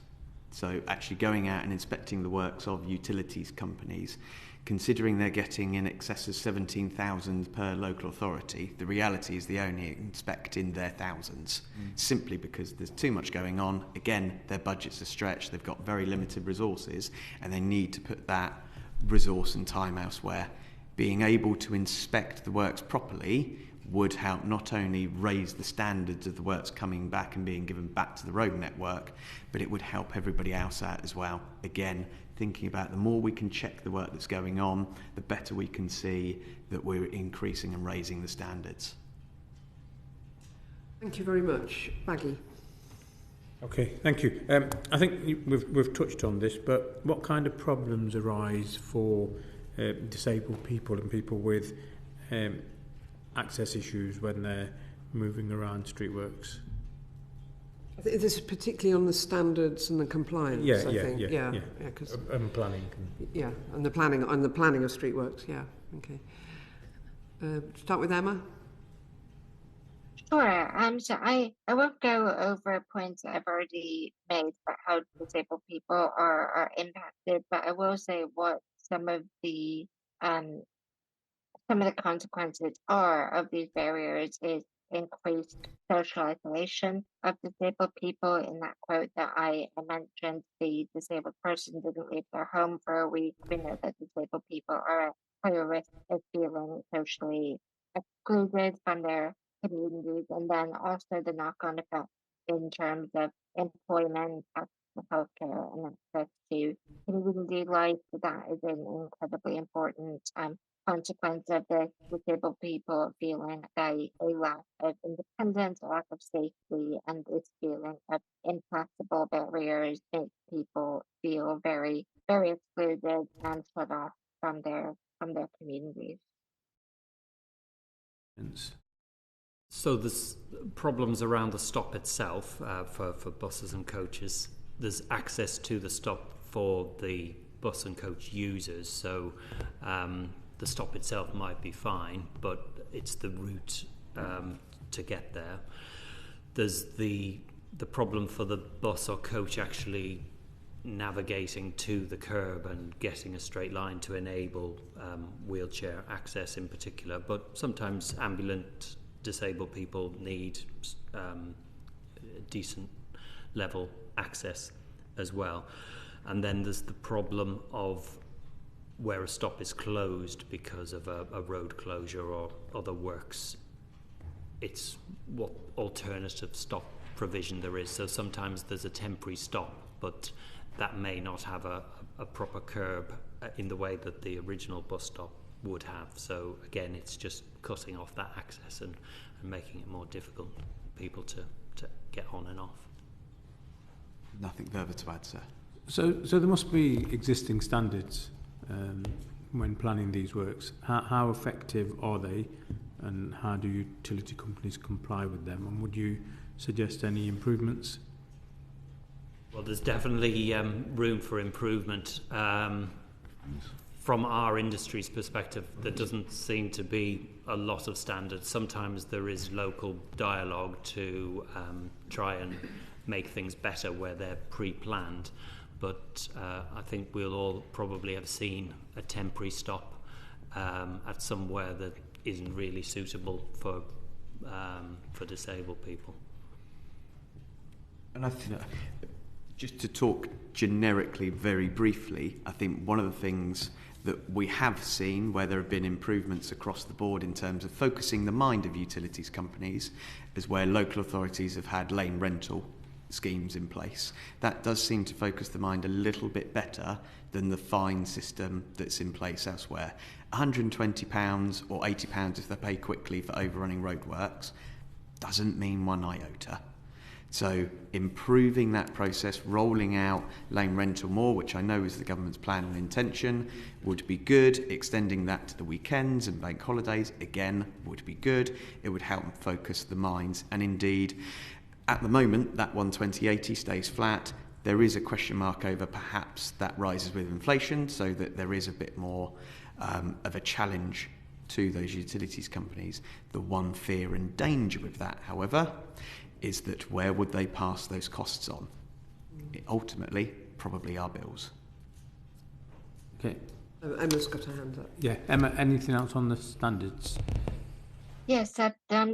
Speaker 2: So actually going out and inspecting the works of utilities companies, considering they're getting in excess of 17,000 per local authority, the reality is they only inspect in their thousands, simply because there's too much going on. Again, their budgets are stretched, they've got very limited resources, and they need to put that resource and time elsewhere. Being able to inspect the works properly would help not only raise the standards of the works coming back and being given back to the road network, but it would help everybody else out as well. Again, thinking about the more we can check the work that's going on, the better we can see that we're increasing and raising the standards.
Speaker 1: Thank you very much. Maggie.
Speaker 11: Okay, thank you. I think we've touched on this, but what kind of problems arise for disabled people and people with access issues when they're moving around streetworks?
Speaker 1: I think this is particularly on the standards and the compliance.
Speaker 11: Yeah,
Speaker 1: cause,
Speaker 11: and planning.
Speaker 1: And the planning of streetworks. Yeah, okay. Start with Emma.
Speaker 4: Sure. So I won't go over points I've already made about how disabled people are impacted, but I will say what some of the consequences are of these barriers is increased social isolation of disabled people. In that quote that I mentioned, the disabled person didn't leave their home for a week. We know that disabled people are at higher risk of feeling socially excluded from their communities, and then also the knock-on effect in terms of employment, access to healthcare, and access to community life. That is an incredibly important consequence of the disabled people feeling a lack of independence, a lack of safety, and this feeling of impassable barriers makes people feel very, very excluded and shut off from their communities.
Speaker 3: So there's problems around the stop itself for buses and coaches. There's access to the stop for the bus and coach users. So the stop itself might be fine, but it's the route to get there. There's the problem for the bus or coach actually navigating to the curb and getting a straight line to enable wheelchair access in particular, but sometimes ambulant disabled people need decent level access as well. And then there's the problem of where a stop is closed because of a road closure or other works. It's what alternative stop provision there is. So sometimes there's a temporary stop, but that may not have a proper curb in the way that the original bus stop would have. So again, it's just cutting off that access and making it more difficult for people to get on and off.
Speaker 2: Nothing further to add, sir.
Speaker 11: So there must be existing standards when planning these works. How effective are they, and how do utility companies comply with them? And would you suggest any improvements?
Speaker 3: Well, there's definitely room for improvement. From our industry's perspective, there doesn't seem to be a lot of standards. Sometimes there is local dialogue to try and make things better where they're pre-planned. But I think we'll all probably have seen a temporary stop at somewhere that isn't really suitable for disabled people.
Speaker 2: And I think, just to talk generically very briefly, I think one of the things that we have seen where there have been improvements across the board in terms of focusing the mind of utilities companies is where local authorities have had lane rental schemes in place. That does seem to focus the mind a little bit better than the fine system that's in place elsewhere. £120 or £80 if they pay quickly for overrunning roadworks doesn't mean one iota. So improving that process, rolling out lane rental more, which I know is the government's plan and intention, would be good. Extending that to the weekends and bank holidays, again, would be good. It would help focus the minds. And indeed, at the moment, that 120/80 stays flat. There is a question mark over perhaps that rises with inflation, so that there is a bit more of a challenge to those utilities companies. The one fear and danger with that, however, is that where would they pass those costs on? Ultimately, probably our bills.
Speaker 11: Okay.
Speaker 1: Emma's got her hand up.
Speaker 11: Yeah, Emma, anything else on the standards?
Speaker 4: Yes,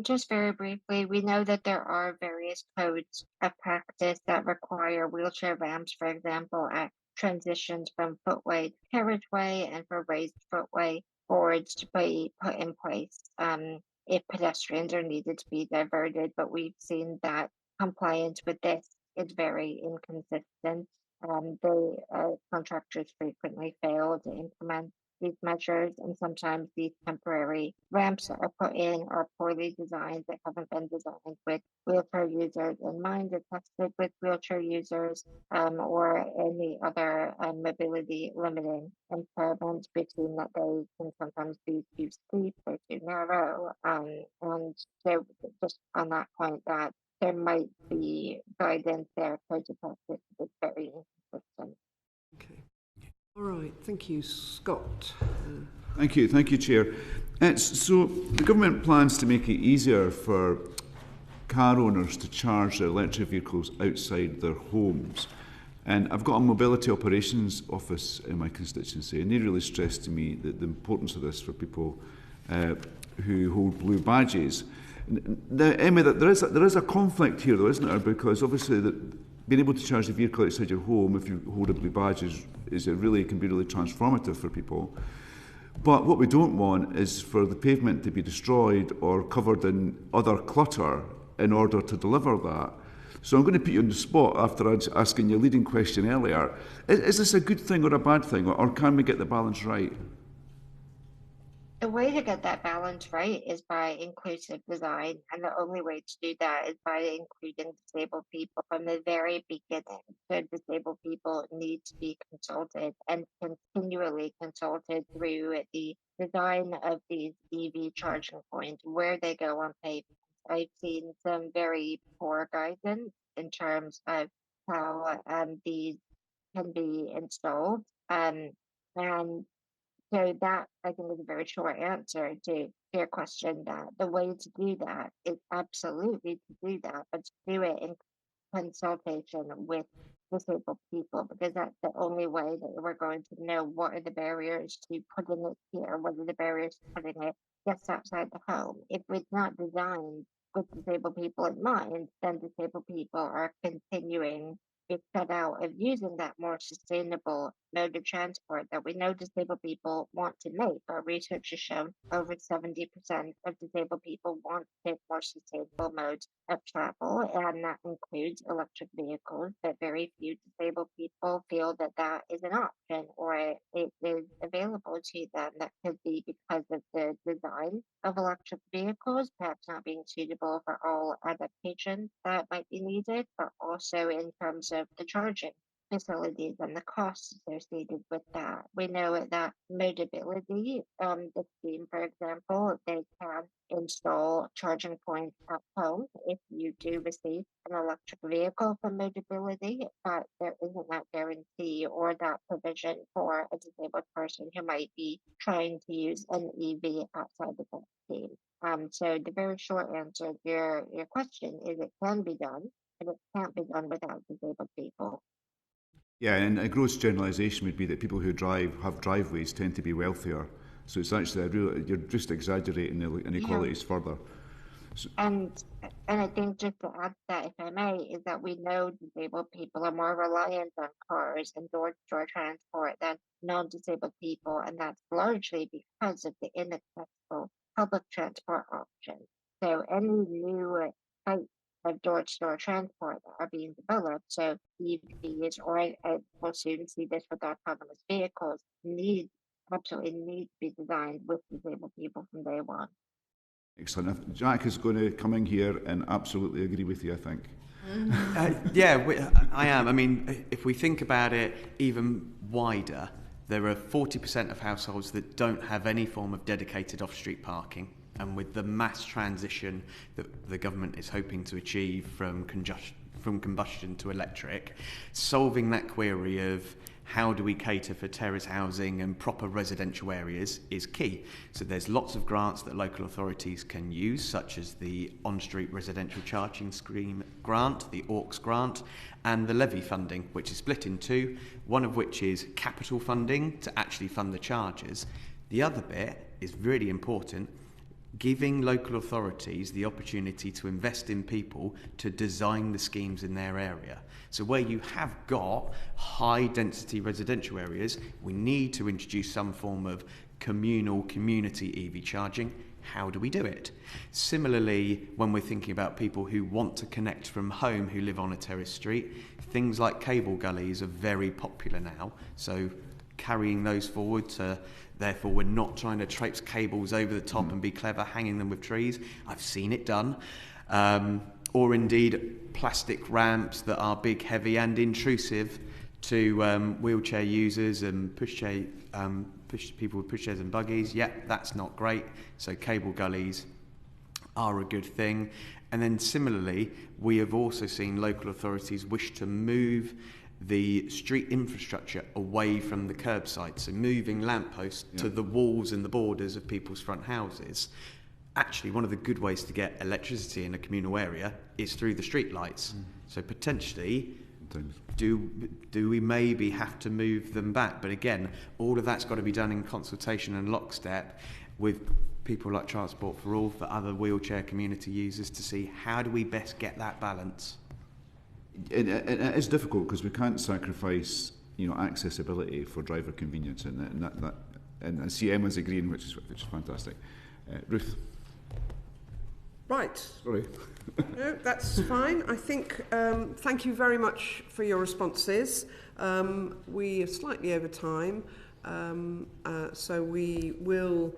Speaker 4: just very briefly, we know that there are various codes of practice that require wheelchair ramps, for example, at transitions from footway to carriageway and for raised footway boards to be put in place if pedestrians are needed to be diverted. But we've seen that compliance with this is very inconsistent. The contractors frequently fail to implement these measures, and sometimes these temporary ramps that are put in are poorly designed, that haven't been designed with wheelchair users in mind, or tested with wheelchair users, or any other mobility limiting impairment, between that they can sometimes be too steep or too narrow. And so just on that point, that there might be guidance there for the practice that's very inconsistent.
Speaker 1: Okay. All right. Thank you, Scott.
Speaker 5: Thank you, Chair. So the government plans to make it easier for car owners to charge their electric vehicles outside their homes. And I've got a mobility operations office in my constituency, and they really stress to me the importance of this for people who hold blue badges. Now, Emma, there is a conflict here, though, isn't there? Because obviously, being able to charge the vehicle outside your home if you hold a blue badge can be really transformative for people. But what we don't want is for the pavement to be destroyed or covered in other clutter in order to deliver that. So I'm going to put you on the spot after asking your leading question earlier. Is this a good thing or a bad thing, or can we get the balance right?
Speaker 4: The way to get that balance right is by inclusive design, and the only way to do that is by including disabled people from the very beginning. So disabled people need to be consulted and continually consulted through the design of these EV charging points, where they go on pavement. I've seen some very poor guidance in terms of how these can be installed, and so that, I think, is a very short answer to your question, that the way to do that is absolutely to do that, but to do it in consultation with disabled people, because that's the only way that we're going to know what are the barriers to putting it here, what are the barriers to putting it just outside the home. If it's not designed with disabled people in mind, then disabled people are continuing to set out of using that more sustainable mode of transport that we know disabled people want to make. Our research has shown over 70% of disabled people want to take more sustainable modes of travel, and that includes electric vehicles, but very few disabled people feel that that is an option or it is available to them. That could be because of the design of electric vehicles, perhaps not being suitable for all adaptations that might be needed, but also in terms of the charging facilities and the costs associated with that. We know that Motability, the scheme, for example, they can install charging points at home if you do receive an electric vehicle from Motability, but there isn't that guarantee or that provision for a disabled person who might be trying to use an EV outside of that scheme. So the very short answer to your question is it can be done, but it can't be done without disabled people.
Speaker 5: Yeah, and a gross generalisation would be that people who have driveways tend to be wealthier. So it's actually you're just exaggerating the inequalities further. So,
Speaker 4: and I think, just to add that, if I may, is that we know disabled people are more reliant on cars and door-to-door transport than non-disabled people, and that's largely because of the inaccessible public transport options. So any new type of door-to-door transport that are being developed, so EVs, or we'll soon see this with autonomous vehicles, absolutely need to be designed with disabled people from day one.
Speaker 5: Excellent. Jack is going to come in here and absolutely agree with you, I think.
Speaker 2: I am. I mean, if we think about it even wider, there are 40% of households that don't have any form of dedicated off-street parking. And with the mass transition that the government is hoping to achieve from combustion to electric, solving that query of how do we cater for terrace housing and proper residential areas is key. So there's lots of grants that local authorities can use, such as the On-Street Residential Charging Scheme grant, the AUX grant, and the levy funding, which is split in two, one of which is capital funding to actually fund the charges. The other bit is really important, giving local authorities the opportunity to invest in people to design the schemes in their area. So where you have got high density residential areas, we need to introduce some form of community EV charging. How do we do it? Similarly, when we're thinking about people who want to connect from home who live on a terrace street, things like cable gullies are very popular now. So carrying those forward to, therefore we're not trying to traipse cables over the top and be clever hanging them with trees. I've seen it done. Or indeed plastic ramps that are big, heavy and intrusive to wheelchair users and people with pushchairs and buggies. That's not great. So cable gullies are a good thing. And then similarly, we have also seen local authorities wish to move the street infrastructure away from the curbside, so moving lampposts to the walls and the borders of people's front houses. Actually, one of the good ways to get electricity in a communal area is through the street lights. So potentially, do we maybe have to move them back? But again, all of that's got to be done in consultation and lockstep with people like Transport for All, for other wheelchair community users, to see how do we best get that balance.
Speaker 5: It is difficult because we can't sacrifice, accessibility for driver convenience, and I see Emma's agreeing, which is fantastic. Ruth.
Speaker 1: Right.
Speaker 5: Sorry.
Speaker 1: No, that's fine. I think, thank you very much for your responses. We are slightly over time, so we will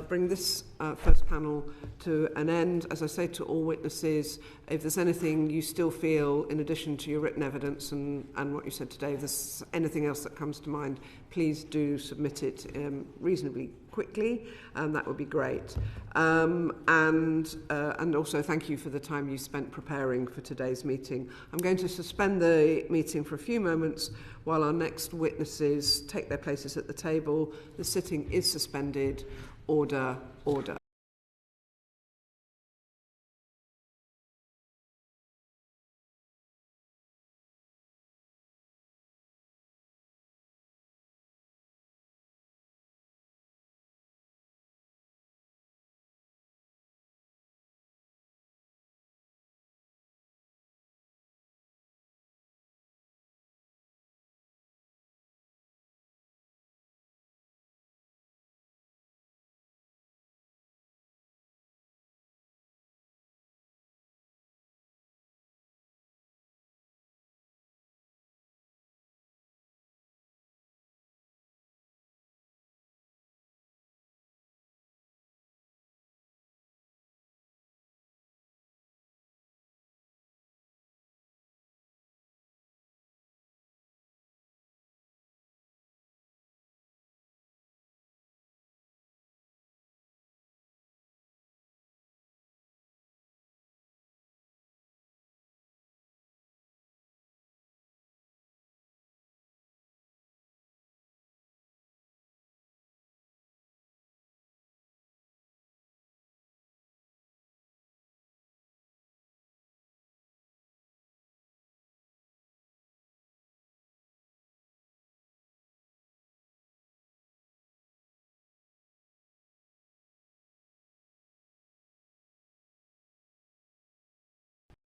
Speaker 1: bring this first panel to an end. As I say to all witnesses, if there's anything you still feel, in addition to your written evidence and what you said today, if there's anything else that comes to mind, please do submit it reasonably quickly, and that would be great. And also thank you for the time you spent preparing for today's meeting. I'm going to suspend the meeting for a few moments while our next witnesses take their places at the table. The sitting is suspended. Order, order.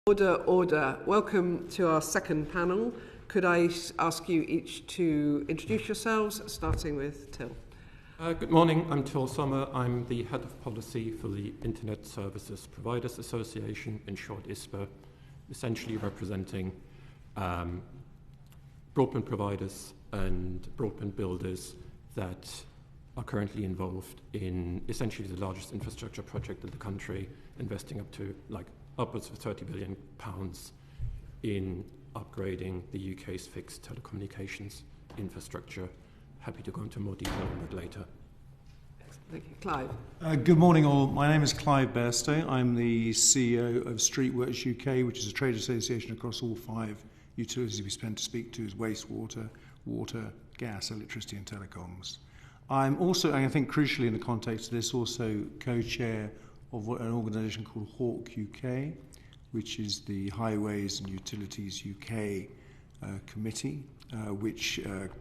Speaker 1: Order, order. Welcome to our second panel. Could I ask you each to introduce yourselves, starting with Till?
Speaker 12: Good morning, I'm Till Sommer. I'm the Head of Policy for the Internet Services Providers Association, in short ISPA, essentially representing broadband providers and broadband builders that are currently involved in essentially the largest infrastructure project in the country, investing up to upwards of £30 billion in upgrading the UK's fixed telecommunications infrastructure. Happy to go into more detail on that later.
Speaker 1: Thank you. Clive.
Speaker 13: Good morning all. My name is Clive Bairsto. I'm the CEO of Streetworks UK, which is a trade association across all 5 utilities we spend to speak to as wastewater, water, gas, electricity and telecoms. I'm also, I think crucially in the context of this, also co-chair of an organisation called Hawk UK, which is the Highways and Utilities UK committee,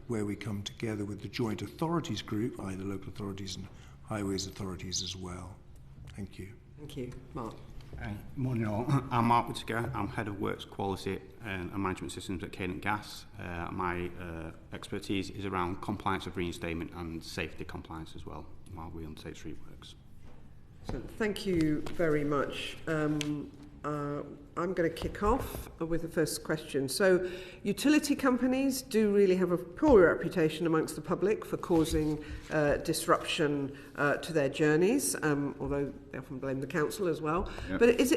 Speaker 13: where we come together with the Joint Authorities Group, either local authorities and highways authorities as well. Thank you.
Speaker 1: Thank you. Mark.
Speaker 14: Morning all. I'm Mark Whittaker. I'm Head of Works Quality and Management Systems at Cadent Gas. My expertise is around compliance of reinstatement and safety compliance as well, while we undertake street works.
Speaker 1: So thank you very much. I'm going to kick off with the first question. So, utility companies do really have a poor reputation amongst the public for causing disruption to their journies, although they often blame the council as well. Yep. But is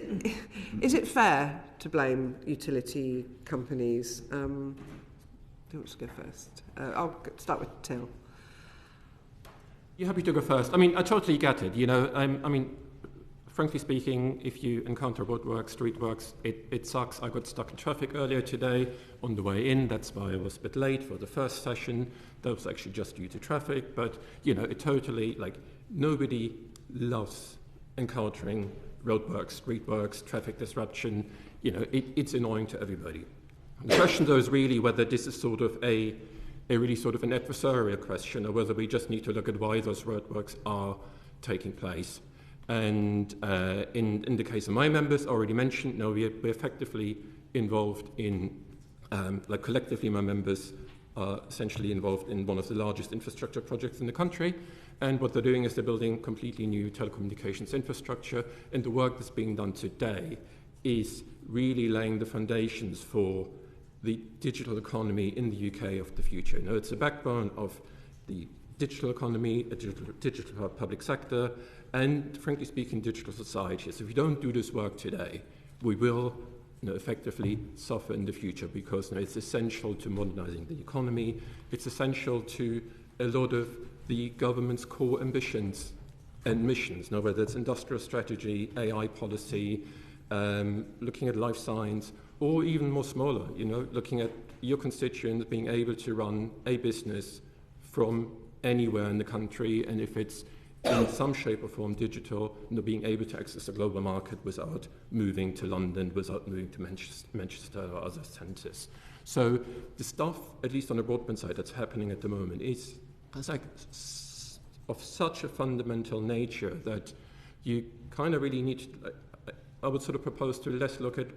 Speaker 1: it fair to blame utility companies? Who wants to go first? I'll start with Till.
Speaker 12: You're happy to go first. I mean, I totally get it. You know, I mean, frankly speaking, if you encounter roadworks, streetworks, it sucks. I got stuck in traffic earlier today on the way in. That's why I was a bit late for the first session. That was actually just due to traffic. But, you know, it totally, like, nobody loves encountering roadworks, streetworks, traffic disruption. You know, it's annoying to everybody. The question, though, is really whether this is sort of a really sort of an adversarial question, or whether we just need to look at why those roadworks are taking place. And in the case of my members, already mentioned, no, we're effectively involved in, like collectively my members are essentially involved in one of the largest infrastructure projects in the country. And what they're doing is they're building completely new telecommunications infrastructure. And the work that's being done today is really laying the foundations for the digital economy in the UK of the future. You know, it's a backbone of the digital economy, a digital public sector, and, frankly speaking, digital society. So if we don't do this work today, we will, you know, effectively suffer in the future, because, you know, it's essential to modernizing the economy. It's essential to a lot of the government's core ambitions and missions, you know, whether it's industrial strategy, AI policy, looking at life science, or even more smaller, you know, looking at your constituents being able to run a business from anywhere in the country, and if it's in some shape or form digital, you know, being able to access a global market without moving to London, without moving to Manchester or other centres. So the stuff, at least on the broadband side, that's happening at the moment is like of such a fundamental nature that you kind of really need to, I would sort of propose to look at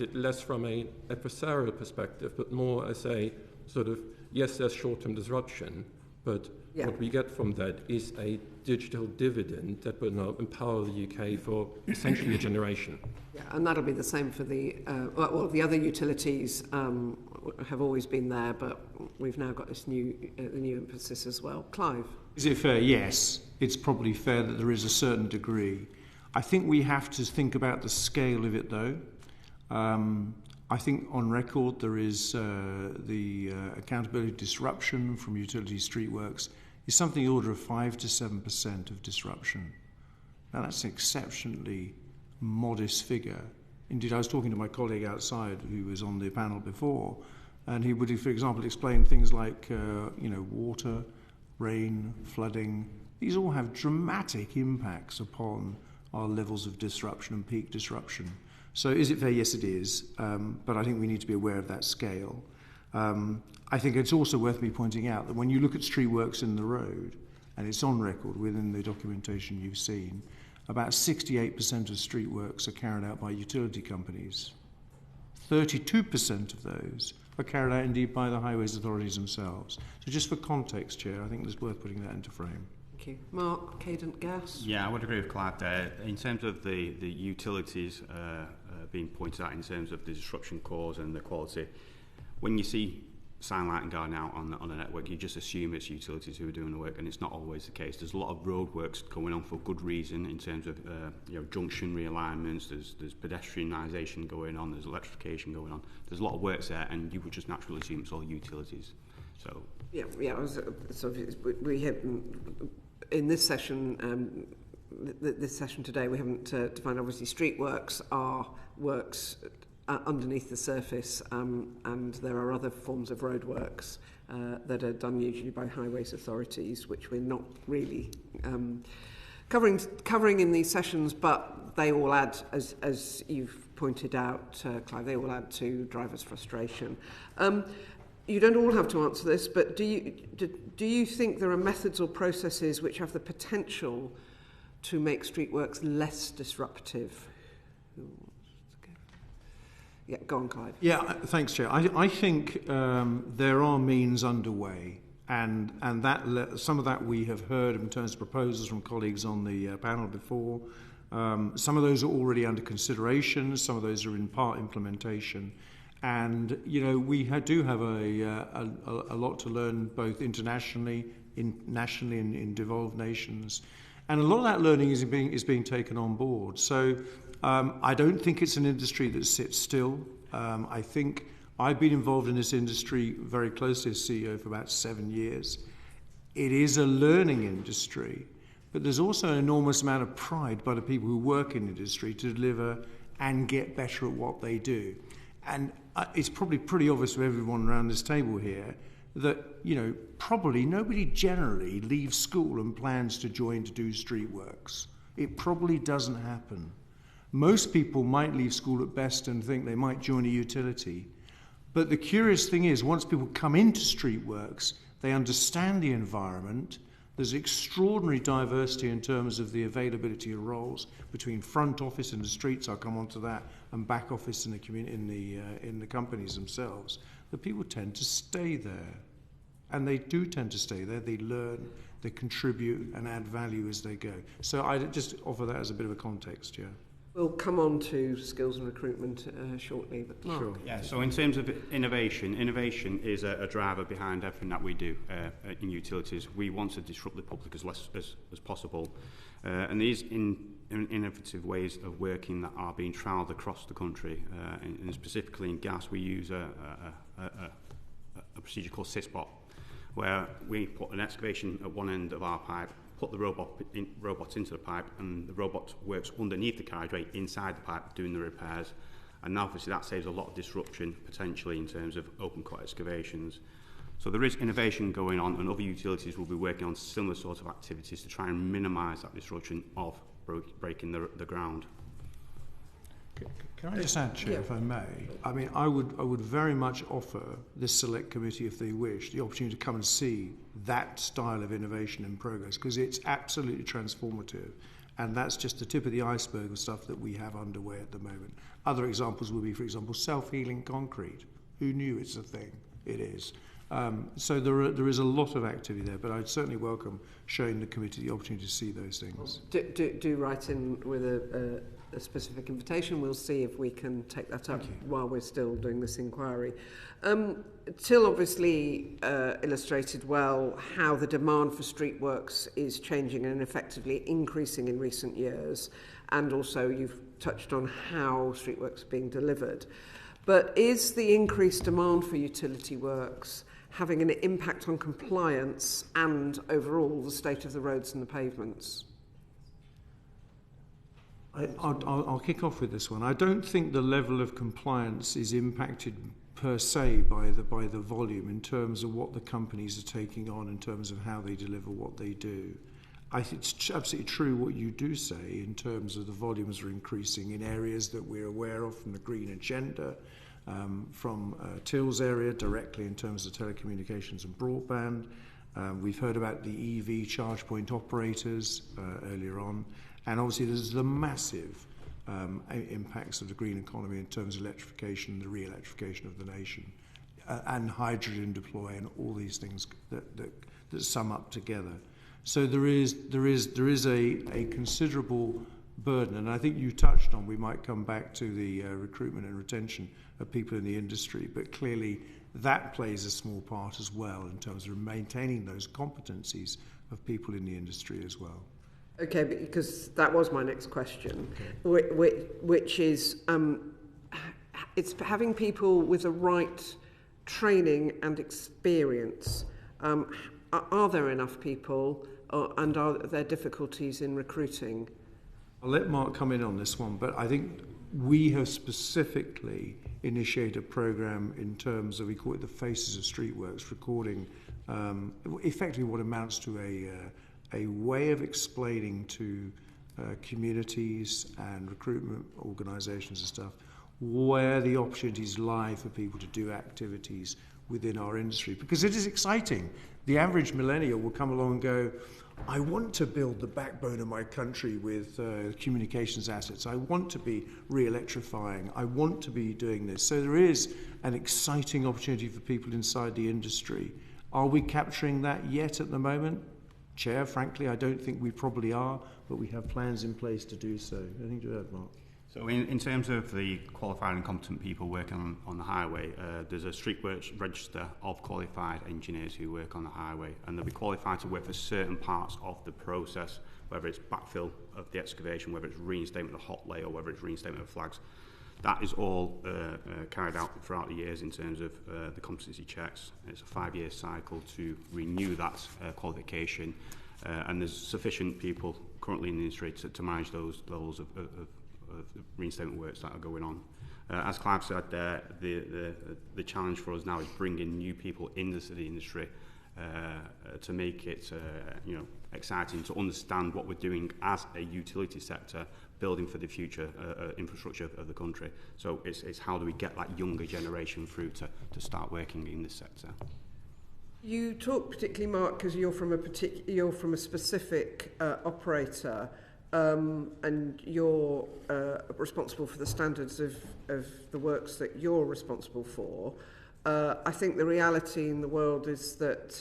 Speaker 12: it less from a adversarial perspective, but more as a sort of, yes, there's short-term disruption, but what we get from that is a digital dividend that will now empower the UK for essentially a generation.
Speaker 1: Yeah, and that'll be the same for the the other utilities have always been there, but we've now got this new emphasis as well. Clive?
Speaker 13: Is it fair? Yes. It's probably fair that there is a certain degree. I think we have to think about the scale of it, though. I think on record there is the accountability disruption from utility streetworks is something in the order of 5 to 7% of disruption. Now that's an exceptionally modest figure. Indeed, I was talking to my colleague outside who was on the panel before, and he would, for example, explain things like water, rain, flooding. These all have dramatic impacts upon our levels of disruption and peak disruption. So is it fair? Yes, it is. But I think we need to be aware of that scale. I think it's also worth me pointing out that when you look at streetworks in the road, and it's on record within the documentation you've seen, about 68% of streetworks are carried out by utility companies. 32% of those are carried out indeed by the highways authorities themselves. So just for context, Chair, I think it's worth putting that into frame.
Speaker 1: Thank you. Mark, Cadent Gas?
Speaker 14: Yeah, I would agree with Clive there. In terms of the utilities being pointed out in terms of the disruption cause and the quality, when you see sign light and guarding out on the network, you just assume it's utilities who are doing the work, and it's not always the case. There's a lot of roadworks going on for good reason in terms of junction realignments, there's pedestrianisation going on, there's electrification going on. There's a lot of works there, and you would just naturally assume it's all utilities. So we have in this session. This session today, we haven't defined. Obviously, streetworks are works underneath the surface, and there are other forms of roadworks that are done usually by highways authorities, which we're not really covering in these sessions, but they all add, as you've pointed out, Clive, they all add to drivers' frustration. You don't all have to answer this, but do you think there are methods or processes which have the potential to make streetworks less disruptive? Yeah, go on, Clive.
Speaker 13: Yeah, thanks, Chair. I think there are means underway, and that some of that we have heard in terms of proposals from colleagues on the panel before. Some of those are already under consideration. Some of those are in part implementation. And, we do have a lot to learn both internationally, nationally in devolved nations. And a lot of that learning is being taken on board. So I don't think it's an industry that sits still. I think I've been involved in this industry very closely as CEO for about 7 years. It is a learning industry, but there's also an enormous amount of pride by the people who work in the industry to deliver and get better at what they do. And it's probably pretty obvious to everyone around this table here that, probably nobody generally leaves school and plans to join to do street works. It probably doesn't happen. Most people might leave school at best and think they might join a utility. But the curious thing is, once people come into street works, they understand the environment. There's extraordinary diversity in terms of the availability of roles between front office in the streets, I'll come on to that, and back office in the companies themselves. The people tend to stay there. And they do tend to stay there. They learn, they contribute and add value as they go. So I just offer that as a bit of a context, yeah.
Speaker 1: We'll come on to skills and recruitment shortly. But Mark.
Speaker 13: Sure.
Speaker 14: Yeah, so in terms of innovation is a driver behind everything that we do in utilities. We want to disrupt the public as less as possible. And these innovative ways of working that are being trialled across the country, and specifically in gas, we use a procedure called SysBot, where we put an excavation at one end of our pipe, put the robot into the pipe, and the robot works underneath the carriageway inside the pipe doing the repairs. And obviously that saves a lot of disruption potentially in terms of open cut excavations. So there is innovation going on, and other utilities will be working on similar sorts of activities to try and minimise that disruption of breaking the ground.
Speaker 13: Can I just add, Chair, if I may? I mean, I would very much offer this select committee, if they wish, the opportunity to come and see that style of innovation in progress, because it's absolutely transformative. And that's just the tip of the iceberg of stuff that we have underway at the moment. Other examples would be, for example, self-healing concrete. Who knew it's a thing? It is. So there is a lot of activity there, but I'd certainly welcome showing the committee the opportunity to see those things.
Speaker 1: Do write in with a specific invitation. We'll see if we can take that up while we're still doing this inquiry. Till obviously illustrated well how the demand for street works is changing and effectively increasing in recent years, and also you've touched on how street works are being delivered. But is the increased demand for utility works having an impact on compliance and overall the state of the roads and the pavements?
Speaker 13: I'll kick off with this one. I don't think the level of compliance is impacted per se by the volume in terms of what the companies are taking on, in terms of how they deliver what they do. I think it's absolutely true what you do say in terms of the volumes are increasing in areas that we're aware of from the Green Agenda, from Till's area directly in terms of telecommunications and broadband. We've heard about the EV charge point operators earlier on. And obviously there's the massive impacts of the green economy in terms of electrification and the re-electrification of the nation, and hydrogen deploy and all these things that sum up together. So there is a considerable burden, and I think you touched on, we might come back to the recruitment and retention of people in the industry, but clearly that plays a small part as well in terms of maintaining those competencies of people in the industry as well.
Speaker 1: Okay, because that was my next question, which is it's having people with the right training and experience. Are there enough people, and are there difficulties in recruiting?
Speaker 13: I'll let Mark come in on this one, but I think we have specifically initiated a programme in terms of, we call it the Faces of Streetworks, recording effectively what amounts to a way of explaining to communities and recruitment organisations and stuff where the opportunities lie for people to do activities within our industry. Because it is exciting. The average millennial will come along and go, I want to build the backbone of my country with communications assets. I want to be re-electrifying. I want to be doing this. So there is an exciting opportunity for people inside the industry. Are we capturing that yet at the moment? chair, frankly. I don't think we probably are, but we have plans in place to do so. Anything to add, Mark?
Speaker 14: So in terms of the qualified and competent people working on the highway, there's a street works register of qualified engineers who work on the highway, and they'll be qualified to work for certain parts of the process, whether it's backfill of the excavation, whether it's reinstatement of hot lay, or whether it's reinstatement of flags. That is all carried out throughout the years in terms of the competency checks. It's a 5-year cycle to renew that qualification, and there's sufficient people currently in the industry to manage those levels of reinstatement works that are going on. As Clive said, the challenge for us now is bringing new people into the industry to make it exciting, to understand what we're doing as a utility sector, building for the future infrastructure of the country. So it's how do we get that younger generation through to start working in this sector.
Speaker 1: You talk particularly, Mark, because you're from a specific operator, and you're responsible for the standards of the works that you're responsible for. I think the reality in the world is that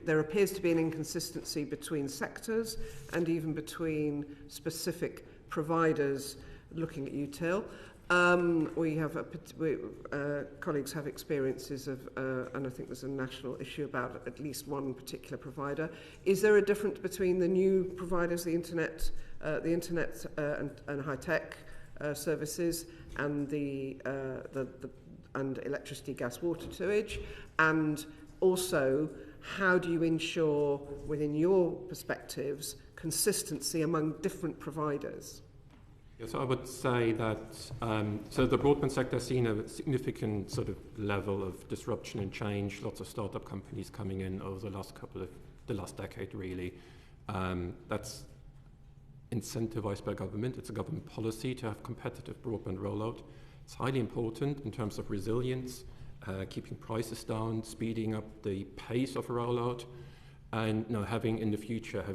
Speaker 1: there appears to be an inconsistency between sectors and even between specific providers looking at util. Colleagues have experiences of, and I think there's a national issue about at least one particular provider. Is there a difference between the new providers, the internet and high tech services, and and electricity, gas, water towage? And also, how do you ensure, within your perspectives, consistency among different providers?
Speaker 12: Yes, I would say that so the broadband sector has seen a significant sort of level of disruption and change. Lots of startup companies coming in over the last decade, really. That's incentivized by government. It's a government policy to have competitive broadband rollout. It's highly important in terms of resilience, keeping prices down, speeding up the pace of a rollout, and having in the future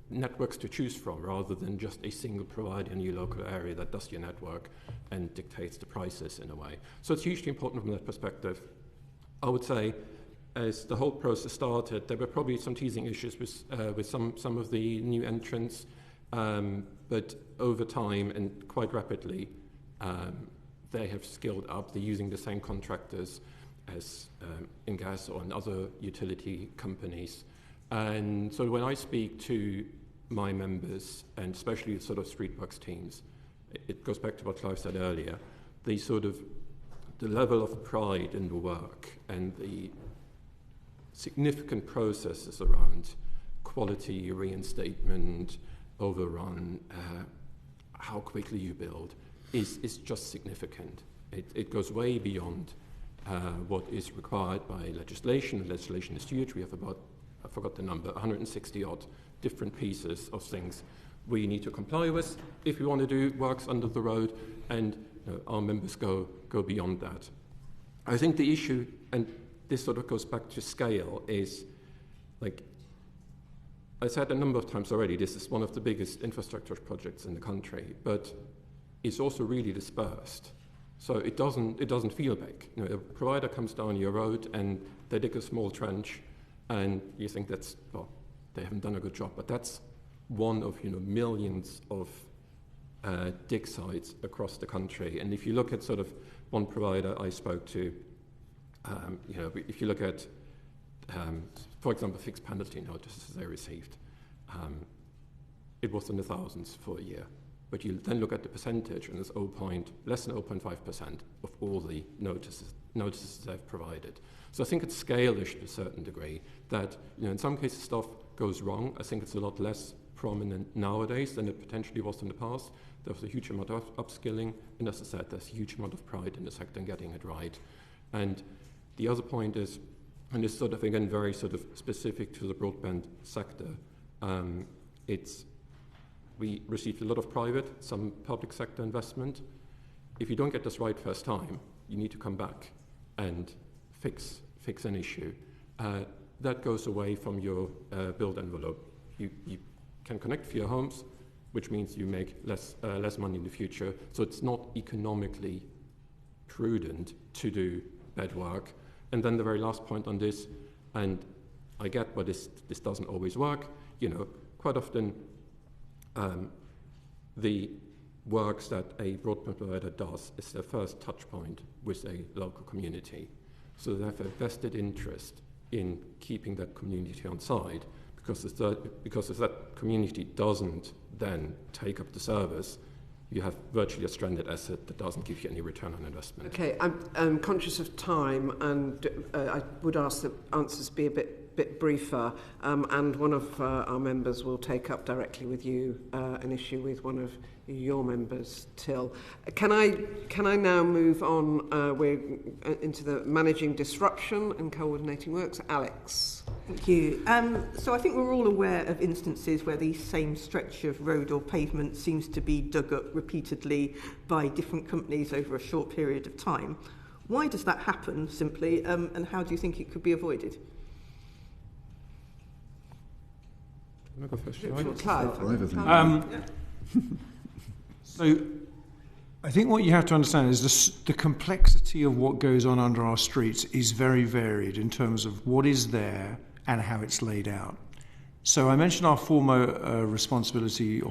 Speaker 12: networks to choose from rather than just a single provider in your local area that does your network and dictates the prices in a way. So it's hugely important from that perspective. I would say, as the whole process started, there were probably some teething issues with some of the new entrants, but over time and quite rapidly, they have scaled up. They're using the same contractors as in gas or in other utility companies. And so when I speak to my members, and especially sort of streetworks teams, it goes back to what Clive said earlier, the level of pride in the work and the significant processes around quality, reinstatement, overrun, how quickly you build, is just significant. It goes way beyond what is required by legislation. The legislation is huge. We have about, I forgot the number, 160 odd different pieces of things we need to comply with if we want to do works under the road, and our members go beyond that. I think the issue, and this sort of goes back to scale, is like I said a number of times already, this is one of the biggest infrastructure projects in the country, but it's also really dispersed. So it doesn't feel big. A provider comes down your road and they dig a small trench, and you think they haven't done a good job, but that's one of millions of dig sites across the country. And if you look at sort of one provider I spoke to, if you look at, for example, fixed penalty notices they received, it was in the thousands for a year. But you then look at the percentage, and it's less than 0.5% of all the notices they've provided. So I think it's scale-ish to a certain degree, that in some cases stuff goes wrong. I think it's a lot less prominent nowadays than it potentially was in the past. There was a huge amount of upskilling, and as I said, there's a huge amount of pride in the sector in getting it right. And the other point is, and this sort of, again, very sort of specific to the broadband sector, we received a lot of private, some public sector investment. If you don't get this right first time, you need to come back and fix an issue. That goes away from your build envelope. You can connect for your homes, which means you make less money in the future. So it's not economically prudent to do bad work. And then the very last point on this, and I get, but this doesn't always work. You know, quite often the works that a broadband provider does is their first touch point with a local community. So they have a vested interest in keeping that community on side, because if that community doesn't then take up the service, you have virtually a stranded asset that doesn't give you any return on investment.
Speaker 1: Okay, I'm conscious of time, and I would ask that answers be a bit briefer, and one of our members will take up directly with you an issue with one of your members, Till. Can I now move on we're into the managing disruption and coordinating works? Alex.
Speaker 8: Thank you. So I think we're all aware of instances where the same stretch of road or pavement seems to be dug up repeatedly by different companies over a short period of time. Why does that happen, simply, and how do you think it could be avoided?
Speaker 1: Clive.
Speaker 13: So I think what you have to understand is the complexity of what goes on under our streets is very varied in terms of what is there and how it's laid out. So I mentioned our foremost responsibility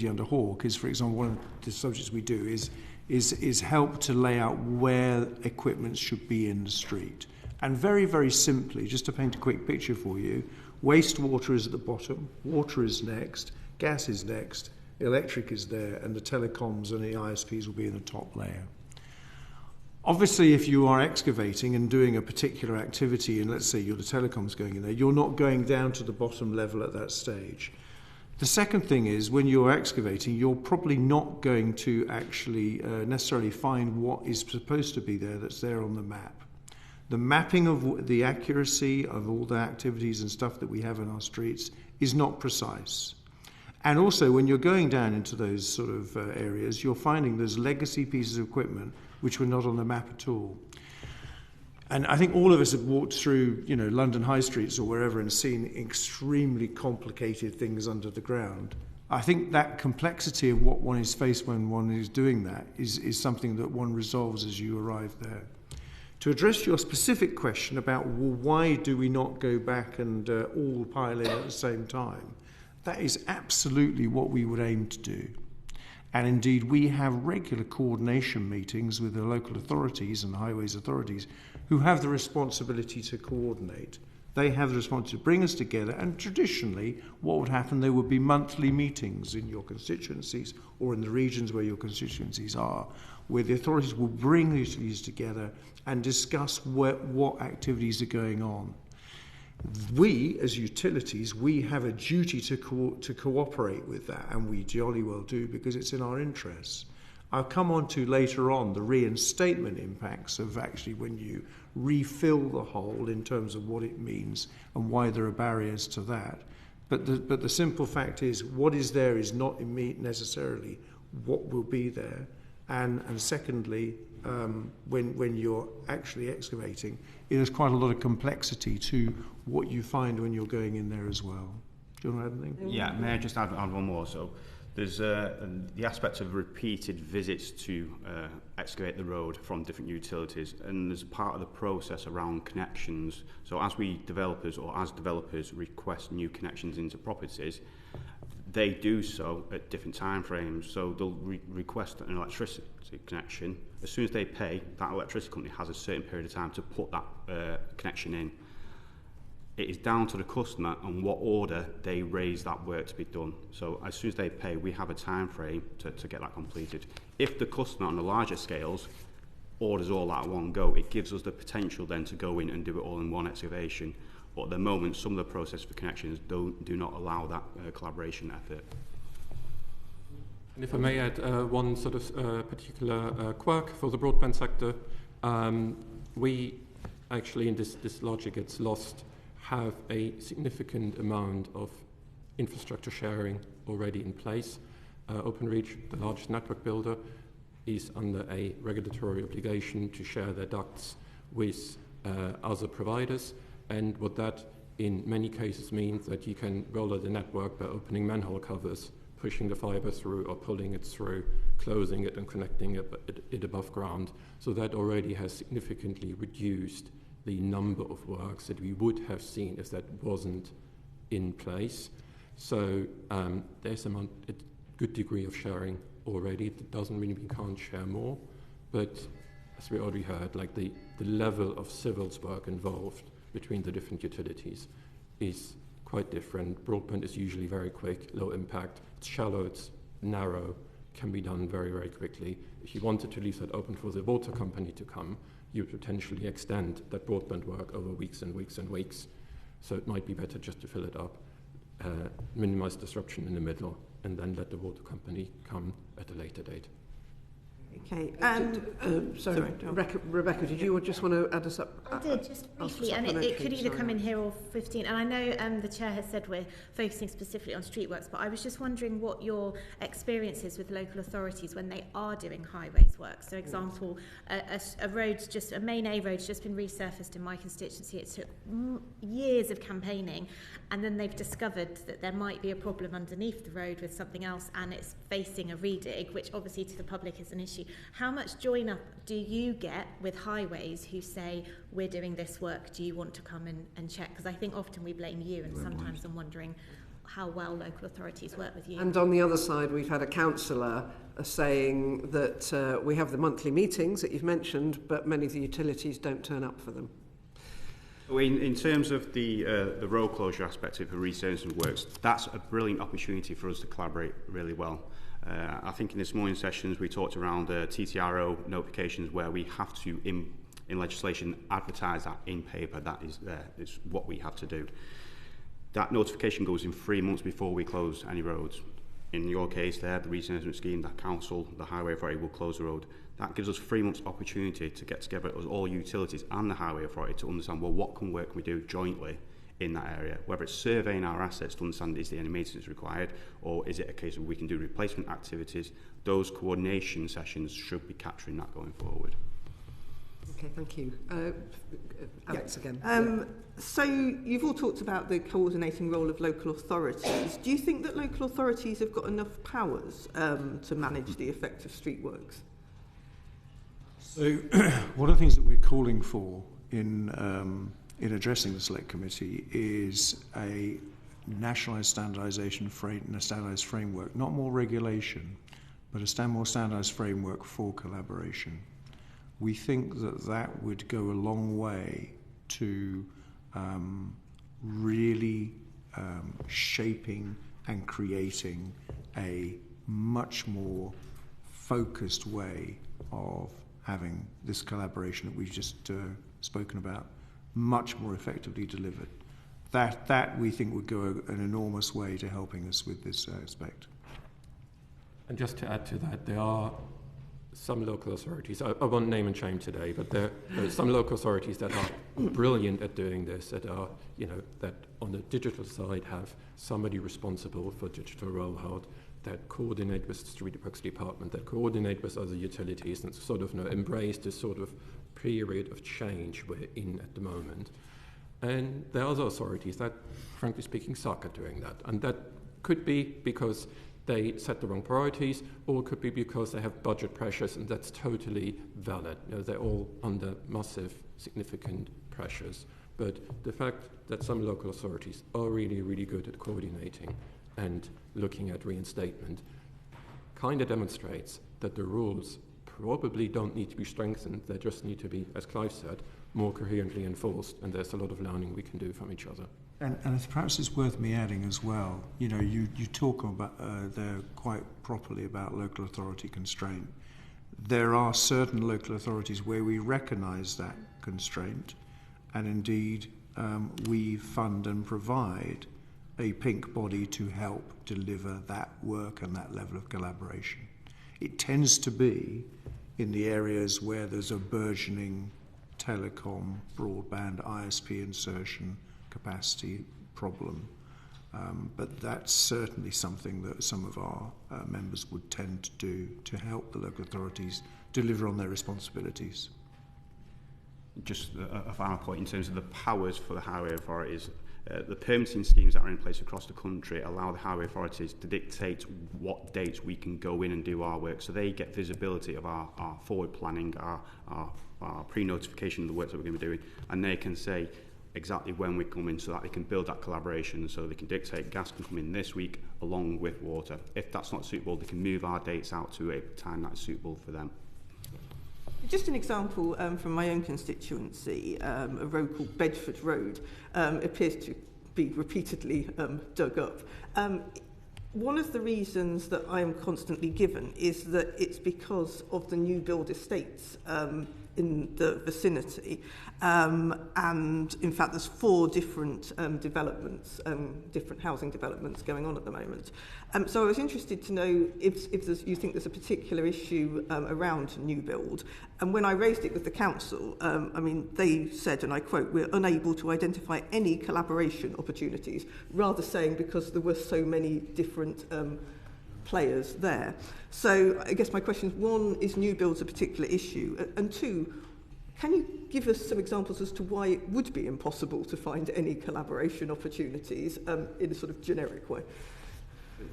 Speaker 13: under Hawke is, for example, one of the subjects we do is help to lay out where equipment should be in the street. And very, very simply, just to paint a quick picture for you, wastewater is at the bottom, water is next, gas is next, electric is there, and the telecoms and the ISPs will be in the top layer. Obviously, if you are excavating and doing a particular activity, and let's say you're the telecoms going in there, you're not going down to the bottom level at that stage. The second thing is, when you're excavating, you're probably not going to actually necessarily find what is supposed to be there that's there on the map. The mapping of the accuracy of all the activities and stuff that we have in our streets is not precise. And also, when you're going down into those sort of areas, you're finding there's legacy pieces of equipment which were not on the map at all. And I think all of us have walked through, London high streets or wherever and seen extremely complicated things under the ground. I think that complexity of what one is faced when one is doing that is something that one resolves as you arrive there. To address your specific question about, well, why do we not go back and all pile in at the same time? That is absolutely what we would aim to do. And indeed, we have regular coordination meetings with the local authorities and the highways authorities who have the responsibility to coordinate. They have the responsibility to bring us together, and traditionally, what would happen, there would be monthly meetings in your constituencies or in the regions where your constituencies are, where the authorities will bring these together and discuss what activities are going on. We, as utilities, we have a duty to cooperate with that, and we jolly well do, because it's in our interests. I'll come on to later on the reinstatement impacts of actually when you refill the hole in terms of what it means and why there are barriers to that. But the simple fact is, what is there is not necessarily what will be there. And secondly, when you're actually excavating, there's quite a lot of complexity to what you find when you're going in there as well. Do you want to add anything?
Speaker 14: Yeah, may I just add one more? So there's the aspect of repeated visits to excavate the road from different utilities, and there's a part of the process around connections. So as developers request new connections into properties, they do so at different time frames. So they'll request an electricity connection. As soon as they pay, that electricity company has a certain period of time to put that connection in. It is down to the customer and what order they raise that work to be done. So as soon as they pay, we have a time frame to get that completed. If the customer on the larger scales orders all that at one go, it gives us the potential then to go in and do it all in one excavation. But at the moment, some of the process for connections do not allow that collaboration effort.
Speaker 12: And if I may add one sort of particular quirk for the broadband sector, we actually, in this logic gets lost, have a significant amount of infrastructure sharing already in place. Openreach, the largest network builder, is under a regulatory obligation to share their ducts with other providers. And what that in many cases means that you can roll out the network by opening manhole covers, pushing the fiber through or pulling it through, closing it and connecting it above ground. So that already has significantly reduced the number of works that we would have seen if that wasn't in place. So there's a good degree of sharing already. It doesn't mean we can't share more, but as we already heard, like the level of civils work involved between the different utilities is quite different. Broadband is usually very quick, low impact. It's shallow, it's narrow, can be done very, very quickly. If you wanted to leave that open for the water company to come, you would potentially extend that broadband work over weeks and weeks and weeks. So it might be better just to fill it up, minimize disruption in the middle, and then let the water company come at a later date.
Speaker 8: Okay.
Speaker 1: Sorry, Rebecca, did you just want to add us up?
Speaker 6: I did, just briefly, and it could either come in here or 15. And I know the Chair has said we're focusing specifically on streetworks, but I was just wondering what your experience is with local authorities when they are doing highways work. So, example, a main A road's just been resurfaced in my constituency. It took years of campaigning, and then they've discovered that there might be a problem underneath the road with something else, and it's facing a redig, which obviously to the public is an issue. How much join up do you get with highways who say, we're doing this work, do you want to come and check? Because I think often we blame you, and sometimes I'm wondering how well local authorities work with you.
Speaker 1: And on the other side, we've had a councillor saying that we have the monthly meetings that you've mentioned, but many of the utilities don't turn up for them.
Speaker 14: In terms of the road closure aspect of the resurfacing works, that's a brilliant opportunity for us to collaborate really well. I think in this morning's sessions we talked around TTRO notifications where we have to, in legislation, advertise that in paper. That is there. It's what we have to do. That notification goes in 3 months before we close any roads. In your case there, the resurfacing scheme, that council, the highway authority will close the road. That gives us 3 months opportunity to get together as all utilities and the highway authority to understand, well, what work can we do jointly in that area, whether it's surveying our assets to understand is there any maintenance required, or is it a case of we can do replacement activities. Those coordination sessions should be capturing that going forward.
Speaker 1: Okay, thank you. Alex again.
Speaker 8: So you've all talked about the coordinating role of local authorities. Do you think that local authorities have got enough powers to manage the effect of street works?
Speaker 13: So one of the things that we're calling for in addressing the Select Committee is a nationalised standardisation and a standardised framework, not more regulation, but a more standardised framework for collaboration. We think that that would go a long way to really shaping and creating a much more focused way of having this collaboration that we've just spoken about much more effectively delivered. That we think would go an enormous way to helping us with this aspect.
Speaker 12: And just to add to that, there are some local authorities, I won't name and shame today, but there are some local authorities that are brilliant at doing this, that are, that on the digital side have somebody responsible for digital rollout, that coordinate with the Street Works Department, that coordinate with other utilities, and sort of embrace this sort of period of change we're in at the moment. And there are other authorities that, frankly speaking, suck at doing that. And that could be because they set the wrong priorities, or it could be because they have budget pressures, and that's totally valid. They're all under massive, significant pressures. But the fact that some local authorities are really, really good at coordinating and looking at reinstatement kind of demonstrates that the rules probably don't need to be strengthened. They just need to be, as Clive said, more coherently enforced, and there's a lot of learning we can do from each other.
Speaker 13: And perhaps it's worth me adding as well, you talk about there quite properly about local authority constraint. There are certain local authorities where we recognise that constraint, and indeed we fund and provide a pink body to help deliver that work and that level of collaboration. It tends to be in the areas where there's a burgeoning telecom, broadband, ISP insertion capacity problem. But that's certainly something that some of our members would tend to do to help the local authorities deliver on their responsibilities.
Speaker 14: Just a final point in terms of the powers for the highway authorities. The permitting schemes that are in place across the country allow the highway authorities to dictate what dates we can go in and do our work. So they get visibility of our forward planning, our pre-notification of the work that we're going to be doing, and they can say exactly when we come in so that they can build that collaboration. So they can dictate gas can come in this week along with water. If that's not suitable, they can move our dates out to a time that's suitable for them.
Speaker 8: Just an example from my own constituency, a road called Bedford Road appears to be repeatedly dug up. One of the reasons that I am constantly given is that it's because of the new build estates in the vicinity. And in fact, there's 4 different developments, different housing developments going on at the moment. So I was interested to know if you think there's a particular issue around new build. And when I raised it with the council, they said, and I quote, "We're unable to identify any collaboration opportunities," rather saying because there were so many different players there. So I guess my question is, 1, is new builds a particular issue? And 2, can you give us some examples as to why it would be impossible to find any collaboration opportunities in a sort of generic way?